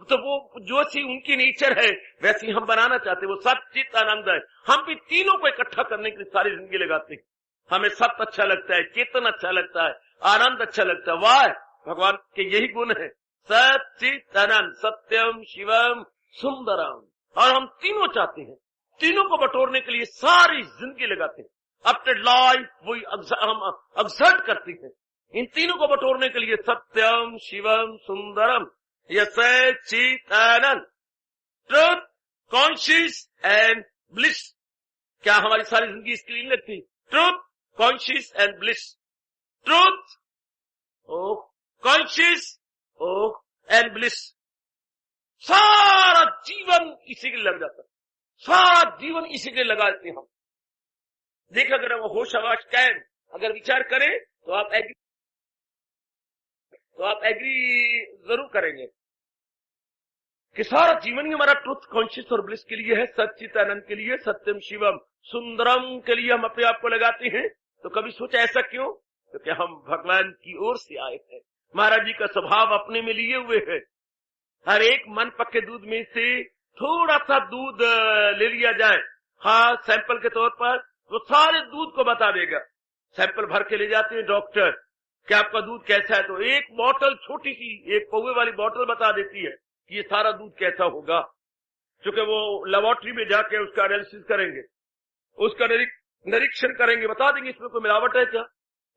तो वो जो सी उनकी नेचर है वैसी हम बनाना चाहते हैं। वो सच्चित आनंद है। हम भी तीनों को इकट्ठा करने के लिए सारी जिंदगी लगाते हैं। हमें सत्य अच्छा लगता है, चेतन अच्छा लगता है, आनंद अच्छा लगता है। वाह, भगवान के यही गुण है, सच्चित आनंद, सत्यम शिवम सुंदरम। और हम तीनों चाहते हैं, तीनों को बटोरने के लिए सारी जिंदगी लगाते हैं। अपने लाइफ वही हम एक्सर्ट करते हैं इन तीनों को बटोरने के लिए, सत्यम शिवम सुंदरम, चित आनंद, ट्रुथ, कॉन्शियस एंड ब्लिस। क्या हमारी सारी जिंदगी इसके लिए लगती? Truth, conscious and bliss. Truth, conscious oh and bliss. सारा जीवन इसी के लिए लग जाता है, सारा जीवन इसी के लिए लगा देते हैं हम। देख, अगर हम होश हवास कायम अगर विचार करें तो आप एग्री जरूर करेंगे कि सारा जीवन ही हमारा ट्रुथ कॉन्शियस और ब्लिस के लिए है, सच्चिदानंद के लिए, सत्यम शिवम सुंदरम के लिए हम अपने आप को लगाते हैं। तो कभी सोचा ऐसा क्यों? क्योंकि हम भगवान की ओर से आए हैं। महाराज जी का स्वभाव अपने में लिए हुए है। हर एक मन पक्के दूध में से थोड़ा सा दूध ले लिया जाए, हाँ, सैंपल के तौर पर, वो सारे दूध को बता देगा। सैंपल भर के ले जाते हैं डॉक्टर कि आपका दूध कैसा है, तो एक बोतल छोटी सी एक पौवे वाली बोतल बता देती है कि ये सारा दूध कैसा होगा। क्योंकि वो लेबोरेटरी में जाके उसका एनालिसिस करेंगे, उसका निरीक्षण करेंगे, बता देंगे इसमें कोई मिलावट है क्या,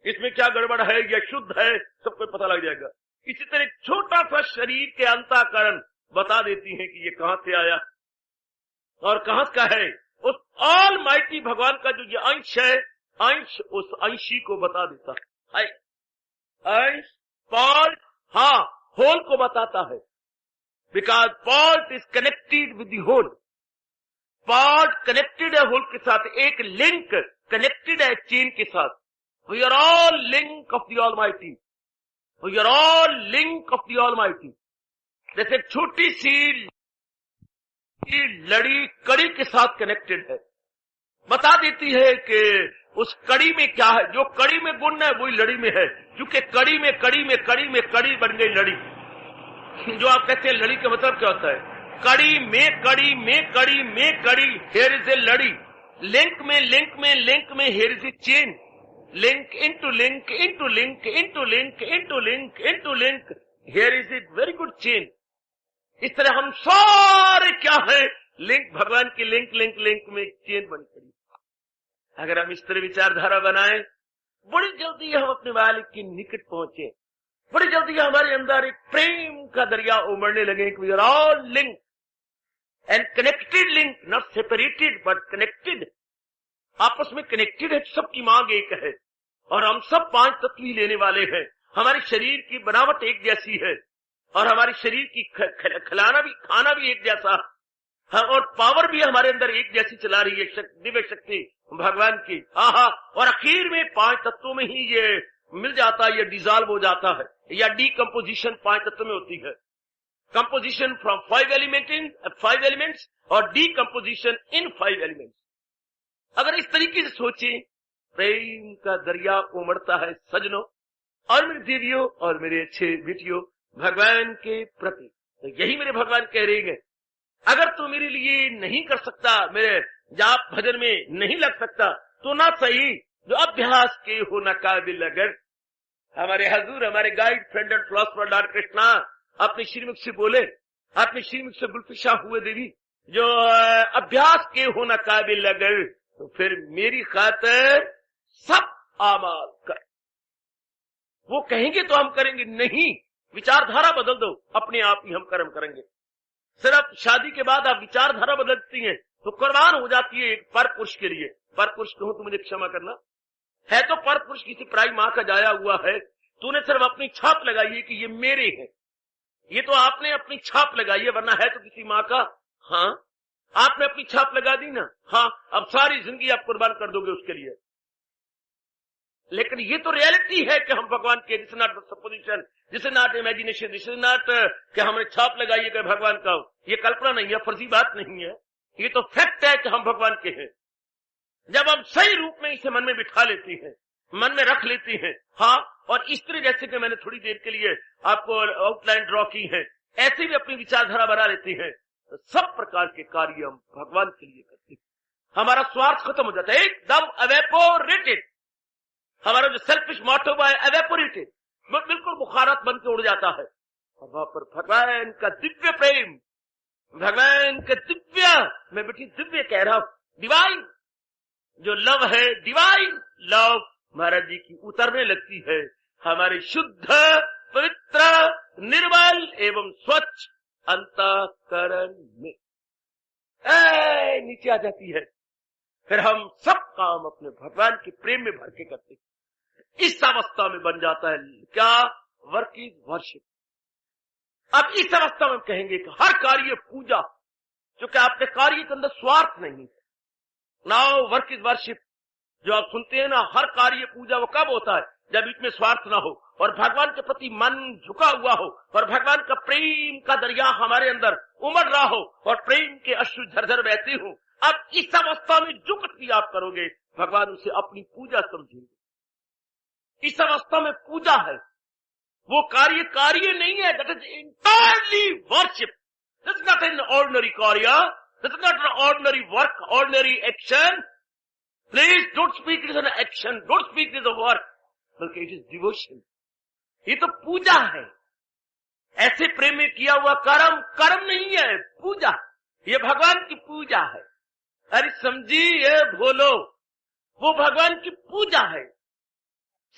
इसमें क्या गड़बड़ है या शुद्ध है, सबको पता लग जाएगा। इसी तरह छोटा सा शरीर के अंतःकरण बता देती है कि ये कहां से आया और कहां का है। उस ऑल माइटी भगवान का जो ये अंश है, अंश उस अंशी को बता देता है। अंश पार्ट, हाँ, होल को बताता है। Because part is connected with the whole. Part connected है होल के साथ, एक लिंक कनेक्टेड है चेन के साथ। We are all link of the Almighty, we are all link of the Almighty. जैसे छोटी सी लड़ी कड़ी के साथ कनेक्टेड है, बता देती है कि उस कड़ी में क्या है, जो कड़ी में गुण है वही लड़ी में है। क्योंकि कड़ी में कड़ी में कड़ी में कड़ी बन गई लड़ी। जो आप कहते हैं लड़ी का मतलब क्या होता है? कड़ी में कड़ी में कड़ी में कड़ी, हियर इज ए लड़ी। लिंक में लिंक में लिंक में, here is A chain. Link into link into link into link into link into link, here is a very good chain. इस तरह हम सारे क्या है, लिंक, भगवान की लिंक लिंक लिंक में चेन बन पड़ी। अगर हम इस तरह विचारधारा बनाएं, बड़ी जल्दी हम अपने मालिक के निकट पहुंचे, बड़ी जल्दी हमारे अंदर एक प्रेम का दरिया उमड़ने लगे कि we are all link and connected link, not separated but connected. आपस में कनेक्टेड है, सबकी मांग एक है और हम सब 5 तत्व ही लेने वाले हैं। हमारे शरीर की बनावट एक जैसी है और हमारे शरीर की खाना भी एक जैसा, और पावर भी हमारे अंदर एक जैसी चला रही है, दिव्य शक्ति भगवान की। आहा, और आखिर में 5 तत्वों में ही ये मिल जाता है, ये डिजॉल्व हो जाता है, या डीकम्पोजिशन 5 तत्वों में होती है। कंपोजिशन फ्रॉम 5 एलिमेंट्स और डीकम्पोजिशन इन 5 एलिमेंट्स। अगर इस तरीके से सोचे, प्रेम का दरिया उमड़ता है सजनों और मेरे देवियों और मेरे अच्छे बेटियों भगवान के प्रति। तो यही मेरे भगवान कह रहे हैं, अगर तू मेरे लिए नहीं कर सकता, मेरे जाप भजन में नहीं लग सकता, तो ना सही, जो अभ्यास के हो न काबिल। अगर हमारे हजूर, हमारे guide, friend and philosopher Lord Krishna अपने श्रीमुख से बोले, अपने श्रीमुख से गुलफिशा हुए देवी, जो अभ्यास के हो न काबिल अगर, तो फिर मेरी खातिर सब आमाल कर। वो कहेंगे तो हम करेंगे, नहीं, विचारधारा बदल दो, अपने आप ही हम कर्म करेंगे। सिर्फ शादी के बाद आप विचारधारा बदलती हैं तो कुर्बान हो जाती है एक पर पुरुष के लिए। पर पुरुष कहूं तो मुझे क्षमा करना है, तो पर पुरुष किसी पराई माँ का जाया हुआ है, तूने सिर्फ अपनी छाप लगाई है कि ये मेरे हैं, ये तो आपने अपनी छाप लगाई है, वरना है तो किसी माँ का। हाँ, आपने अपनी छाप लगा दी ना, हाँ, अब सारी जिंदगी आप कुर्बान कर दोगे उसके लिए। लेकिन ये तो रियलिटी है कि हम भगवान के, this is not supposition, this is not imagination, this is not कि हमने छाप लगाई है कि भगवान का, ये कल्पना नहीं है, फर्जी बात नहीं है, ये तो फैक्ट है कि हम भगवान के हैं। जब हम सही रूप में इसे मन में बिठा लेती हैं, मन में रख लेती हैं, हाँ, और इस तरह जैसे कि मैंने थोड़ी देर के लिए आपको आउटलाइन ड्रॉ की है, ऐसे भी अपनी विचारधारा बना लेती है, तो सब प्रकार के कार्य हम भगवान के लिए करते हैं। हमारा स्वार्थ खत्म हो जाता है, एकदम एवेपोरेटेड। हमारा जो सेल्फिश मोटिव है एवेपोरेटेड, बिल्कुल बुखारत बन के उड़ जाता है। और वहां पर भगवान का दिव्य प्रेम, भगवान का दिव्य, मैं बेटी दिव्य कह रहा हूं, डिवाइन जो लव है, डिवाइन लव महाराज जी की उतरने लगती है हमारे शुद्ध, पवित्र, निर्मल एवं स्वच्छ अंतःकरण में, नीचे आ जाती है। फिर हम सब काम अपने भगवान के प्रेम में भर के करते हैं। इस अवस्था में बन जाता है क्या? Work is worship. अब इस अवस्था में कहेंगे कि हर कार्य पूजा, क्योंकि आपके कार्य के अंदर स्वार्थ नहीं है। नाउ वर्क इज वर्शिप, जो आप सुनते हैं ना, हर कार्य पूजा, वो कब होता है? जब बीच में स्वार्थ ना हो और भगवान के प्रति मन झुका हुआ हो और भगवान का प्रेम का दरिया हमारे अंदर उमड़ रहा हो और प्रेम के अश्रु झरझर बहते हो। अब इस अवस्था में जो कुछ भी आप करोगे, भगवान उसे अपनी पूजा समझेंगे। इस अवस्था में पूजा है, वो कार्य नहीं है। That is entirely worship. This is not an ordinary कार्य, this is not an ordinary work, ordinary action. Please don't speak it is an action, don't speak it is a work, बल्कि इट इज डिवोशन। ये तो पूजा है। ऐसे प्रेम में किया हुआ कर्म नहीं है, पूजा। ये भगवान की पूजा है। अरे समझी, ये भोलो, वो भगवान की पूजा है।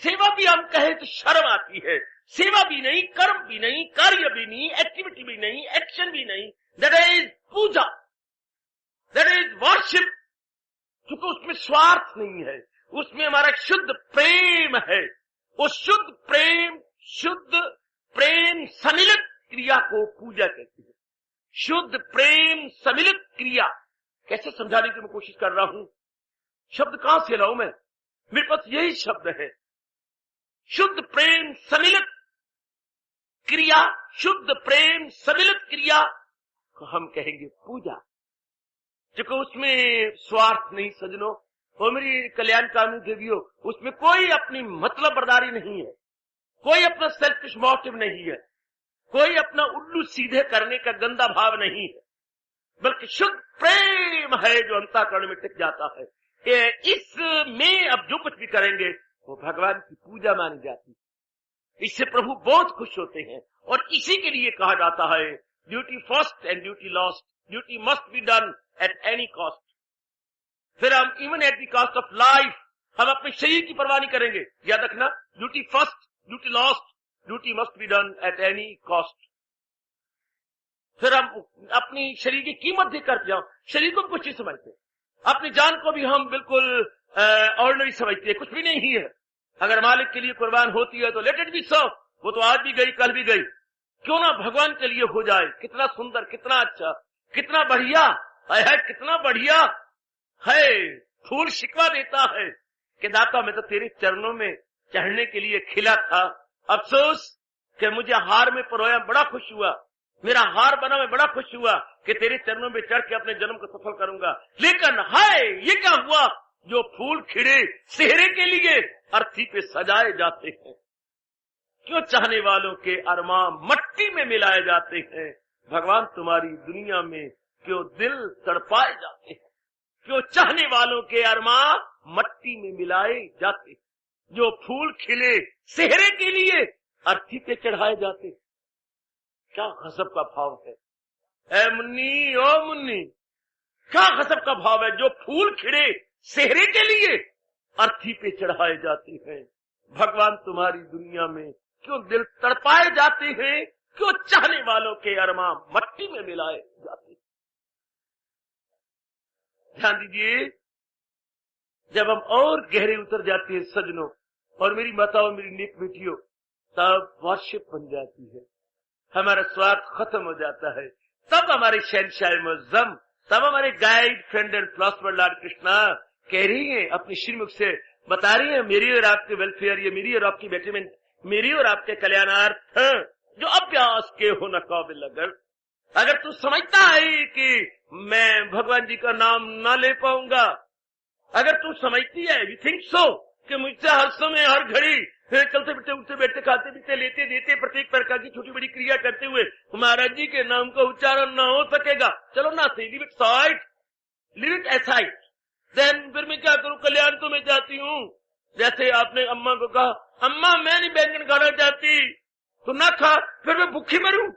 सेवा भी हम कहें तो शर्म आती है। सेवा भी नहीं, कर्म भी नहीं, कार्य भी नहीं, एक्टिविटी भी नहीं, एक्शन भी नहीं। That is puja, that is worship. क्योंकि उसमें स्वार्थ नहीं है, उसमें हमारा शुद्ध प्रेम है। वो शुद्ध प्रेम सम्मिलित क्रिया को पूजा कहती है। शुद्ध प्रेम सम्मिलित क्रिया कैसे समझाने की मैं कोशिश कर रहा हूं। शब्द कहां से लाऊं मैं? मेरे पास यही शब्द है, शुद्ध प्रेम सम्मिलित क्रिया। शुद्ध प्रेम सम्मिलित क्रिया को हम कहेंगे पूजा, क्योंकि उसमें स्वार्थ नहीं सजनों। वो मेरी कल्याणकामी देवियों, उसमें कोई अपनी मतलब बर्दारी नहीं है, कोई अपना सेल्फिश मोटिव नहीं है, कोई अपना उल्लू सीधे करने का गंदा भाव नहीं है, बल्कि शुद्ध प्रेम है जो अंतःकरण में टिक जाता है। इसमें अब जो कुछ भी करेंगे वो भगवान की पूजा मानी जाती है। इससे प्रभु बहुत खुश होते हैं और इसी के लिए कहा जाता है duty first and duty last. Duty must be done at any cost. फिर हम even at the cost of life, हम अपने शरीर की परवाह नहीं करेंगे। याद रखना, duty first, duty last, duty must be done at any cost. फिर हम अपनी शरीर की कीमत देकर जाओ। शरीर को कुछ नहीं समझते, अपनी जान को भी हम बिल्कुल ऑर्डिनरी समझते हैं, कुछ भी नहीं है। अगर मालिक के लिए कुर्बान होती है तो लेट इट बी सो। वो तो आज भी गई, कल भी गई, क्यों ना भगवान के लिए हो जाए। कितना सुंदर, कितना अच्छा, कितना बढ़िया है, कितना बढ़िया है। फूल शिकवा देता है कि दाता मैं तो तेरे चरणों में चढ़ने के लिए खिला था, अफसोस कि मुझे हार में परोया, बड़ा खुश हुआ, मेरा हार बना, मैं बड़ा खुश हुआ कि तेरे चरणों में चढ़ के अपने जन्म को सफल करूंगा। लेकिन हाय, ये क्या हुआ, जो फूल खिड़े सेहरे के लिए अर्थी पे सजाए जाते हैं, क्यों चाहने वालों के अरमान मट्टी में मिलाए जाते हैं। भगवान तुम्हारी दुनिया में क्यों दिल तड़पाए जाते हैं, क्यों चाहने वालों के अरमान मट्टी में मिलाए जाते हैं। जो फूल खिले सेहरे के लिए अर्थी पे चढ़ाए जाते, क्या गजब का भाव है। ए मुन्नी, ओ मुन्नी, क्या गजब का भाव है। जो फूल खिड़े सेहरे के लिए अर्थी पे चढ़ाए जाते हैं। भगवान तुम्हारी दुनिया में क्यों दिल तड़पाए जाते हैं, क्यों चाहने वालों के अरमान मट्टी में मिलाए जाते हैं। ध्यान दीजिए, जब हम और गहरे उतर जाते हैं सजनों और मेरी माताओं, मेरी नेक बेटियों, तब वर्शिप बन जाती है। हमारा स्वार्थ खत्म हो जाता है। तब हमारे शहंशाह मुअज्जम, तब हमारे guide, friend and philosopher Lord Krishna कह रही है, अपनी श्रीमुख से बता रही है, मेरी और आपके वेलफेयर, ये मेरी और आपकी बेटरमेंट, मेरी और आपके कल्याणार्थ जो अभ्यास के हो न काबिल। अगर तू समझता है कि मैं भगवान जी का नाम ना ले पाऊंगा, अगर तू समझती है, यू थिंक सो, कि मुझसे हर समय हर घड़ी चलते फिरते, उठते बैठते, खाते पीते, लेते देते, प्रत्येक प्रकार की छोटी बड़ी क्रिया करते हुए महाराज जी के नाम का उच्चारण न हो सकेगा, चलो ना से leave it side, leave it aside, then फिर मैं क्या करूं, कल्याण तो मैं चाहती हूं। जैसे आपने अम्मा को कहा, अम्मा मैं नहीं बैंगन खाना चाहती, तो ना खा, फिर मैं भूखी मरूं।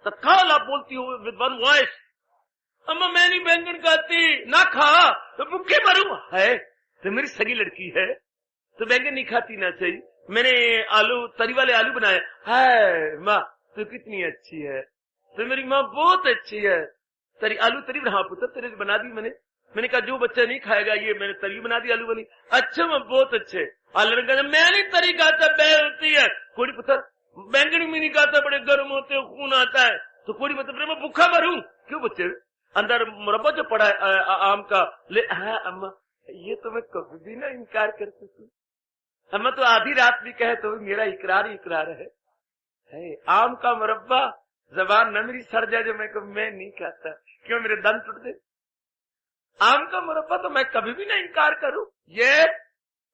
तत्काल आप बोलती हो विद वन वॉइस, अम्मा मैं नहीं बैंगन खाती, ना खा तो भूखी मरूं। है तो मेरी सगी लड़की है तो बैंगन नहीं खाती ना सही, मैंने आलू, तरी वाले आलू बनाए, है माँ तू कितनी अच्छी है, तो मेरी माँ बहुत अच्छी है, तरी आलू तरी बना पुत्र, तेरे बना दी मैंने कहा जो बच्चा नहीं खाएगा ये मैंने तरी बना दी, आलू बनी, अच्छा माँ बहुत अच्छे। आलू ने कहा मैं नहीं तरी खाता, बै होती है। कोड़ी पुत्र बैंगन भी नहीं खाता, बड़े गर्म होते हो, खून आता है। तो कोई मतलब मैं भूखा मरूं क्यों? बच्चे अंदर मुरब्बा जो पड़ा है आम का ले, हाँ अम्मा ये तो मैं कभी भी ना इनकार कर सकती। अम्मा तो आधी रात भी कहे तो मेरा इकरार ही इकरार है। आम का मुरब्बा, जबान न मेरी सड़ जाए जो मैं नहीं खाता, क्यों मेरे दंत टूट दे। आम का मुरब्बा तो मैं कभी भी ना इनकार करूं। ये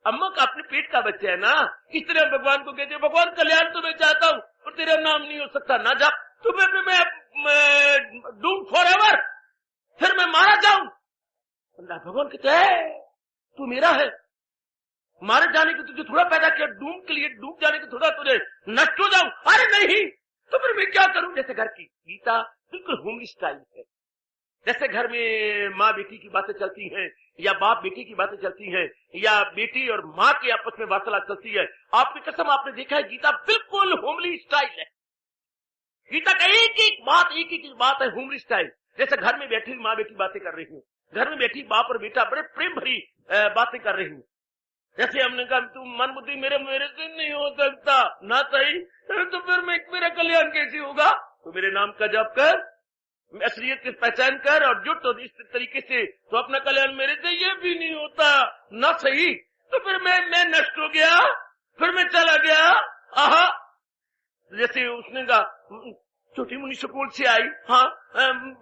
अम्मा का अपने पेट का बच्चा है ना, इस तरह भगवान को कहते भगवान कल्याण तो मैं चाहता हूं पर तेरा नाम नहीं हो सकता, ना जा तुम्हें मैं डूम फॉरएवर, फिर मैं मारा जाऊं। भगवान कहते हैं तू मेरा है, मारे जाने के तुझे थोड़ा पैदा किया, डूम के लिए, डूब जाने के थोड़ा तुझे नष्ट हो जाऊं। अरे नहीं, तो फिर मैं क्या करूं? जैसे घर की गीता बिल्कुल होमली स्टाइल है। जैसे घर में माँ बेटी की बातें चलती हैं, या बाप बेटी की बातें चलती हैं, या बेटी और माँ के आपस में वार्तालाप चलती है। आपकी कसम आपने देखा है गीता बिल्कुल होमली स्टाइल है। गीता का एक एक बात है होमली स्टाइल। जैसे घर में बैठी माँ बेटी बातें कर रही हूँ, घर में बैठी बाप और बेटा बड़े प्रेम भरी बातें कर रही हूँ। जैसे हमने कहा तू मन बुद्धि मेरे से नहीं हो सकता ना, सही तो फिर मेरा कल्याण कैसे होगा? तो मेरे नाम का जप कर, असलियत की पहचान कर और जुट, तो इस तरीके से तो अपना कल्याण मेरे से ये भी नहीं होता ना, सही तो फिर मैं नष्ट हो गया, फिर मैं चला गया। आहा, जैसे उसने कहा छोटी मुनि स्कूल से आई, हाँ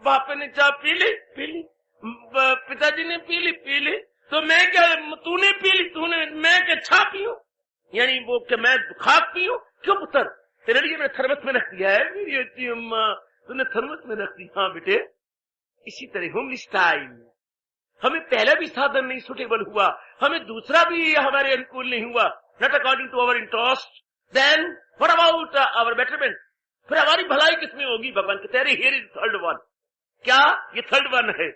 बाप ने चाय पी ली, पिताजी ने पी ली, तो मैं क्या, तूने पी ली, मैं क्या छा पीऊं, यानी वो क्या मैं खाक पीऊं? क्यों पुत्र, तेरे लिए मैंने थर्मस में रख दिया है, मेरी अच्छी अम्मा तूने थर्मस में रख दी। हाँ बेटे, इसी तरह होमली स्टाइल। हमें पहला भी साधन नहीं सुटेबल हुआ, हमें दूसरा भी हमारे अनुकूल नहीं हुआ, not according to our interest, then what about our betterment? फिर हमारी भलाई किसमें होगी? भगवान कहते हैं हियर इज थर्ड वन। क्या ये थर्ड वन है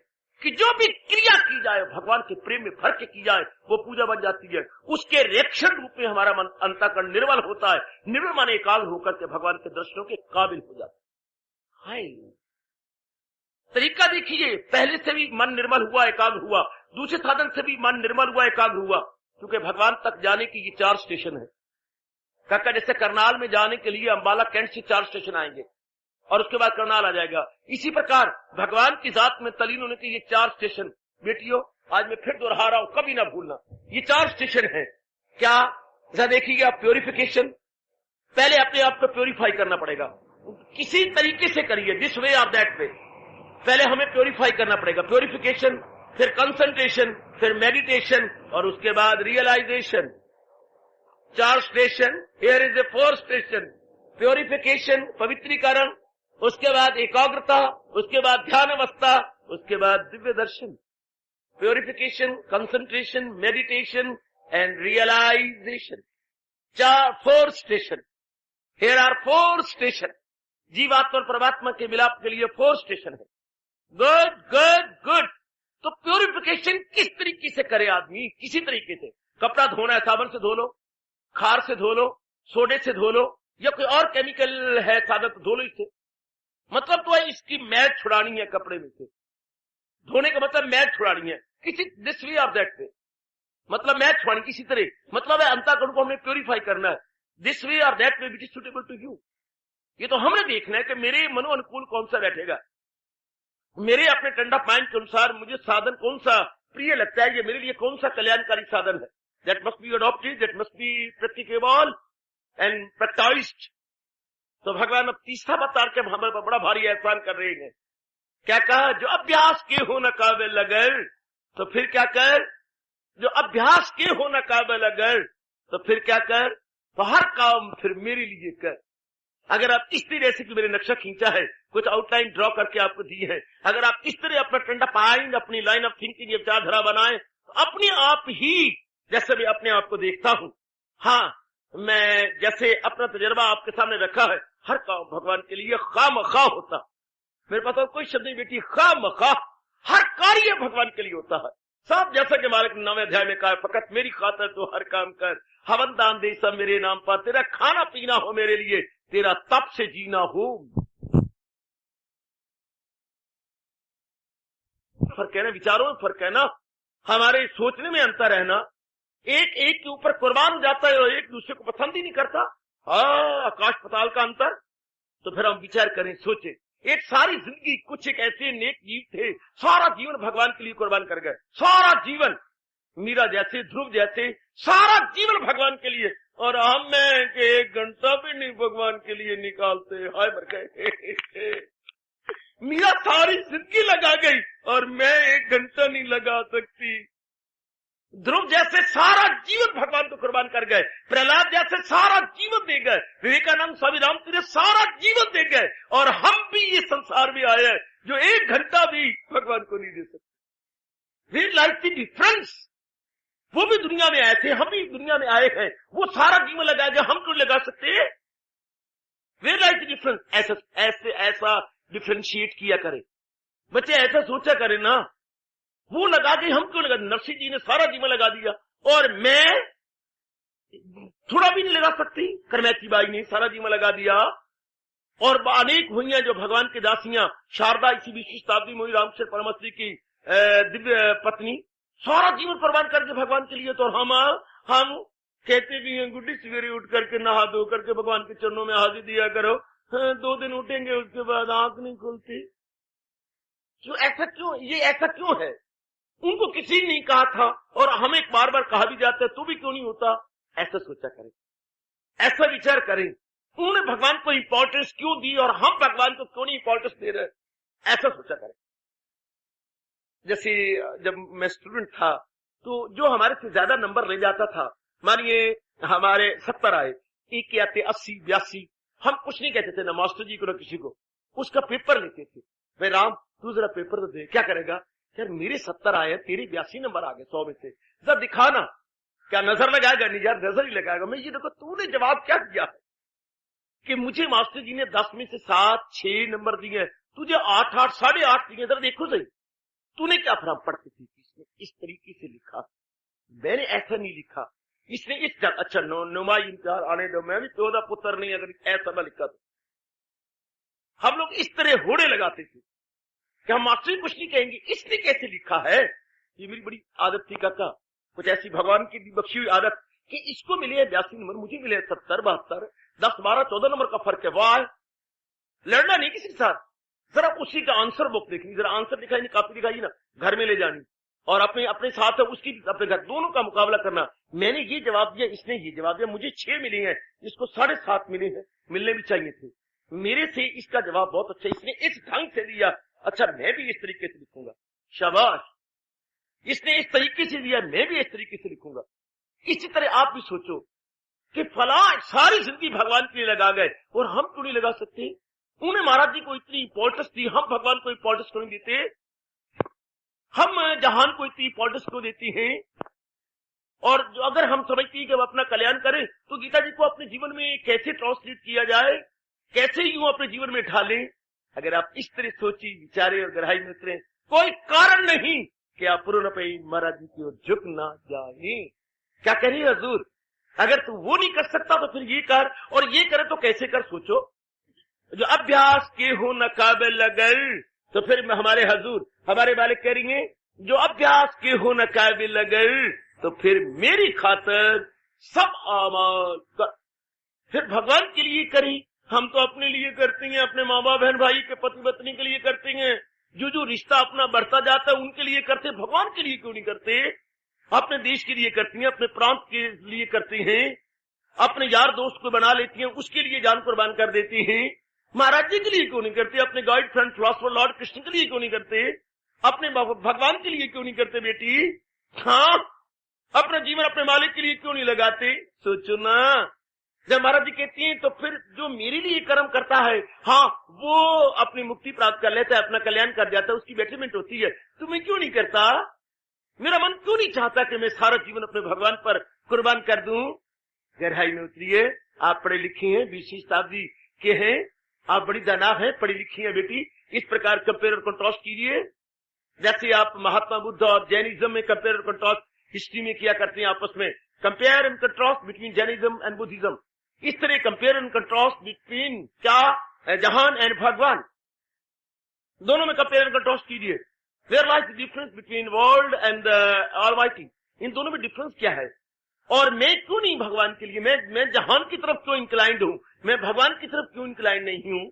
कि जो भी क्रिया की जाए भगवान के प्रेम में भर के की जाए वो पूजा बन जाती है। उसके रिएक्शन रूप में हमारा मन अंतःकरण निर्मल होता है, निर्मल माने एकाग्र होकर के भगवान के दर्शनों के काबिल हो जाता है। हाय तरीका देखिए, पहले से भी मन निर्मल हुआ, एकाग्र हुआ, दूसरे साधन से भी मन निर्मल हुआ, एकाग्र हुआ, क्योंकि भगवान तक जाने की ये 4 स्टेशन है। काका जैसे करनाल में जाने के लिए अंबाला कैंट से 4 स्टेशन आएंगे और उसके बाद करनाल आ जाएगा। इसी प्रकार भगवान की जात में तलीन होने के ये 4 स्टेशन, बेटियों आज मैं फिर दोहरा रहा हूं, कभी ना भूलना, ये 4 स्टेशन है। क्या जरा देखिए आप, प्योरिफिकेशन, पहले अपने आप को प्योरीफाई करना पड़ेगा, किसी तरीके से करिए, दिस वे और दैट वे, पहले हमें प्योरीफाई करना पड़ेगा। प्योरिफिकेशन, फिर कंसंट्रेशन, फिर मेडिटेशन और उसके बाद realization. 4 station, here is a 4th station. Purification पवित्रीकरण, उसके बाद एकाग्रता, उसके बाद ध्यान अवस्था, उसके बाद दिव्य दर्शन। Purification, concentration, meditation and realization, 4 station. Here are 4 station. जीवात्मा और परमात्मा के मिलाप के लिए 4 स्टेशन है। Good good good. तो प्योरिफिकेशन किस तरीके से करे आदमी? किसी तरीके से। कपड़ा धोना है, साबुन से धो लो, खार से धो लो, सोडे से धो लो, या कोई और केमिकल है साधन तो धो लो इससे। मतलब तो है इसकी मैल छुड़ानी है कपड़े में से। धोने का मतलब मैल छुड़ानी है, किसी दिस वे और दैट वे, मतलब मैल छुड़ानी किसी तरह, मतलब है अंतःकरण को हमें प्योरीफाई करना है, दिस वे और that way which is suitable to you. ये तो हमने देखना है कि मेरे मनो अनुकूल कौन सा बैठेगा, मेरे अपने ठंडा माइंड के अनुसार मुझे साधन कौन सा प्रिय लगता है, ये मेरे लिए कौन सा कल्याणकारी साधन है। That must be adopted, that must be practicable and practised. तो भगवान अब तीसरा बता के हमें बड़ा भारी एहसान कर रहे हैं। क्या कहा? जो अभ्यास के हो न काबिल अगर, तो फिर क्या कर? जो अभ्यास के हो न काबिल अगर, तो फिर क्या कर? तो हर काम फिर मेरे लिए कर। अगर आप इस तरह से कि मेरे नक्शा खींचा है, कुछ आउटलाइन ड्रॉ करके आपको दी है, अगर आप इस तरह अपना ठंडा माइंड, अपनी लाइन ऑफ थिंकिंग, विचारधारा बनाए, तो अपने आप ही, जैसे मैं अपने आप को देखता हूं, हाँ मैं जैसे अपना तजर्बा आपके सामने रखा है, हर काम भगवान के लिए खामखा होता। मेरे पास और कोई शब्द नहीं बेटी, खामखा, हर कार्य भगवान के लिए होता है। सब जैसा कि मालिक 9वें अध्याय में कहा, फकत मेरी खातर तो हर काम कर, हवन दान दे सब मेरे नाम पर, तेरा खाना पीना हो मेरे लिए, तेरा तप से जीना हो। फर्क है ना, विचारों में फर्क है ना, हमारे सोचने में अंतर है ना। एक एक के ऊपर कुर्बान हो जाता है और एक दूसरे को पसंद ही नहीं करता। हाँ, आकाश पताल का अंतर। तो फिर हम विचार करें, सोचे, एक सारी जिंदगी कुछ एक ऐसे नेक जीव थे, सारा जीवन भगवान के लिए कुर्बान कर गए, सारा जीवन, मीरा जैसे, ध्रुव जैसे, सारा जीवन भगवान के लिए, और हम में के 1 घंटा भी नहीं भगवान के लिए निकालते। हाय मर गए। मीरा सारी जिंदगी लगा गई और मैं 1 घंटा नहीं लगा सकती। ध्रुव जैसे सारा जीवन भगवान को कुर्बान कर गए, प्रहलाद जैसे सारा जीवन दे गए, विवेकानंद, स्वामी रामतीर्थ सारा जीवन दे गए, और हम भी ये संसार में आए हैं जो 1 घंटा भी भगवान को नहीं दे सकते। We like the difference. वो भी दुनिया में आए थे, हम भी दुनिया में आए हैं, वो सारा जीवन लगा गया, हम क्यों लगा सकते? We like the difference. ऐसा डिफरेंशिएट किया करे बच्चे, ऐसा सोचा करे ना, वो लगा के हम क्यों लगा? नरसिंह जी ने सारा जीवन लगा दिया और मैं थोड़ा भी नहीं लगा सकती। करमैती बाई ने सारा जीवन लगा दिया, और अनेक हुई जो भगवान के दासियां, शारदा इसी 20वीं शताब्दी में रामकृष्ण परमहंस जी की दिव्य पत्नी, सारा जीवन कुर्बान करके भगवान के लिए। तो हम कहते भी हैं, गुड्डी सवेरे उठ करके नहा धो करके भगवान के चरणों में हाजिर दिया करो। 2 दिन उठेंगे उसके बाद आंख नहीं खुलती। क्यों ऐसा? क्यों ये ऐसा क्यों है? उनको किसी ने नहीं कहा था और हमें बार बार कहा भी जाता है, तो भी क्यों नहीं होता? ऐसा सोचा करें, ऐसा विचार करें, उन्होंने भगवान को इंपॉर्टेंस क्यों दी और हम भगवान को क्यों नहीं इंपॉर्टेंस दे रहे, ऐसा सोचा करें। जैसे जब मैं स्टूडेंट था तो जो हमारे से ज्यादा नंबर ले जाता था, मानिए हमारे 70 आए, एक के आते 80, 82, हम कुछ नहीं कहते थे ना मास्टर जी को ना किसी को, उसका पेपर लेते थे। भाई राम तू जरा पेपर तो दे। क्या करेगा? यार मेरे 70 आए, तेरे 82 नंबर आ गए 100 में से, जरा दिखा ना। क्या नजर लगाएगा? नहीं यार नजर ही लगाएगा। मैं ये देखो तूने जवाब क्या दिया है कि मुझे मास्टर जी ने 10 में से 7, 6 नंबर दिए, तुझे 8, 8, 8.5 दिए, जरा देखो सही तूने क्या फर्क पड़ती थी। इसने इस तरीके से लिखा, मैंने ऐसा नहीं लिखा, इसने इस अच्छा नुमा इम्तिहान आने दो, मैं भी 14 पुत्र नहीं, अगर ऐसा ना लिखा तो। हम लोग इस तरह होड़े लगाते थे कि हम मास्टर जी कुछ नहीं कहेंगे, इसने कैसे लिखा है। ये मेरी बड़ी आदत थी काका, कुछ ऐसी भगवान की बख्शी हुई आदत कि इसको मिले 82 नंबर, मुझे मिले 70, 72, 10, 12, 14 नंबर का फर्क है। वाह, लड़ना नहीं किसी के साथ, जरा उसी का आंसर बुक देखनी, जरा आंसर दिखाई नहीं, कॉपी दिखाई ना, घर में ले जानी, और अपने साथ है उसकी अपने घर, दोनों का मुकाबला करना। मैंने ये जवाब दिया, इसने ये जवाब दिया, मुझे 6 मिले हैं, इसको 7.5 मिले हैं, मिलने भी चाहिए थे। मेरे से इसका जवाब बहुत अच्छा, इसने इस ढंग से दिया, अच्छा मैं भी इस तरीके से लिखूंगा, शाबाश। इसने इस तरीके से दिया, मैं भी इस तरीके से लिखूंगा। इसी तरह आप भी सोचो कि फला सारी जिंदगी भगवान के लिए लगा गए और हम क्यों नहीं लगा सकते? उन्हें महाराज जी को इतनी इंपॉर्टेंस दी, हम भगवान को इंपॉर्टेंस क्यों नहीं देते? हम जहान को इतनी इंपॉर्टेंस क्यों देती हैं? और जो अगर हम समझती हैं कि हम अपना कल्याण करें, तो गीता जी को अपने जीवन में कैसे ट्रांसलेट किया जाए, कैसे यूं अपने जीवन में ढालें? अगर आप इस तरह सोची विचारे और गहराई में उतरे, कोई कारण नहीं कि आप पूर्ण पे महाराज जी की ओर झुक ना जाए। क्या कह रही है हजूर? अगर तू वो नहीं कर सकता तो फिर ये कर, और ये करे तो कैसे कर? सोचो, जो अभ्यास के हो न काबिल लगल, तो फिर हमारे हजूर, हमारे मालिक कह रही हैं, जो अभ्यास के हो न काबिल लगल, तो फिर मेरी खातर सब आमाल कर। फिर भगवान के लिए करी, हम तो अपने लिए करते हैं, अपने माँ बाप बहन भाई के पति पत्नी के लिए करते हैं, जो रिश्ता अपना बढ़ता जाता है उनके लिए करते, भगवान के लिए क्यों नहीं करते? अपने देश के लिए करती हैं, अपने प्रांत के लिए करती हैं, अपने यार दोस्त को बना लेती हैं, उसके लिए जान कुर्बान कर देती हैं। महाराज जी के लिए क्यों नहीं करते? अपने guide friend philosopher Lord Krishna के लिए क्यों नहीं करते? अपने भगवान के लिए क्यों नहीं करते बेटी? हाँ, अपना जीवन अपने मालिक के लिए क्यों नहीं लगाते? सोचो ना। जब महाराज जी कहती हैं, तो फिर जो मेरे लिए कर्म करता है, हाँ वो अपनी मुक्ति प्राप्त कर लेता है, अपना कल्याण कर जाता है, उसकी बेटरमेंट होती है, तुम्हें क्यों नहीं करता? मेरा मन क्यों नहीं चाहता कि मैं सारा जीवन अपने भगवान पर कुर्बान कर दूं? गहराई में उतरिए। आप पढ़े लिखे हैं, 20वीं शताब्दी के हैं, आप बड़ी दानाव हैं, पढ़ी लिखी हैं बेटी। इस प्रकार कंपेयर और कंट्रास्ट कीजिए, जैसे आप महात्मा बुद्ध और जैनिज्म में कंपेयर और कंट्रास्ट हिस्ट्री में किया करते हैं आपस में। Compare and contrast between Jainism and Buddhism. इस तरह कंपेयर एंड कंट्रास्ट बिटवीन क्या जहान एंड भगवान, दोनों में कंपेयर एंड कंट्रास्ट कीजिए। There lies the difference between world and the Almighty. इन दोनों में डिफरेंस क्या है? और मैं क्यों नहीं भगवान के लिए, मैं जहान की तरफ क्यों इंक्लाइंड हूं, मैं भगवान की तरफ क्यों इंक्लाइंड नहीं हूं?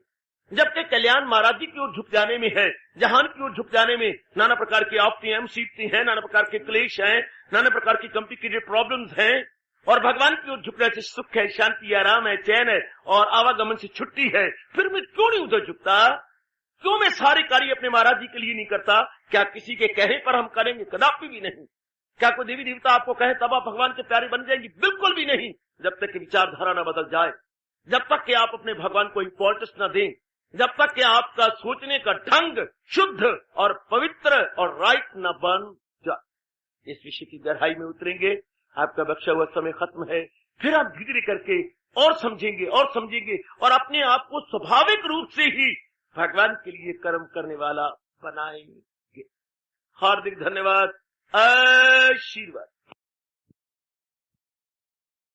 जबकि कल्याण महाराज जी की ओर झुक जाने में है, जहान की ओर झुक जाने में नाना प्रकार की आपत्तियां सीखती हैं, नाना प्रकार के क्लेश हैं, नाना प्रकार की कॉम्प्लिकेटेड प्रॉब्लम्स हैं, और भगवान की ओर झुकने से सुख है, शांति, आराम है, चैन है और आवागमन से छुट्टी है। फिर मैं क्यों नहीं उधर झुकता? क्यों मैं सारे कार्य अपने महाराज जी के लिए नहीं करता? क्या किसी के कहे पर हम करेंगे? कदापि भी नहीं। क्या कोई देवी देवता आपको कहे तब आप भगवान के प्यारे बन जाएंगे? बिल्कुल भी नहीं, जब तक कि विचारधारा न बदल जाए, जब तक कि आप अपने भगवान को इंपॉर्टेंस न दें, जब तक कि आपका सोचने का ढंग शुद्ध और पवित्र और राइट न बन जाए। इस विषय की गहराई में उतरेंगे। आपका बख्शा हुआ समय खत्म है, फिर आप धीरे धीरे करके और समझेंगे और अपने आप को स्वाभाविक रूप से ही भगवान के लिए कर्म करने वाला बनाएंगे। हार्दिक धन्यवाद, आशीर्वाद।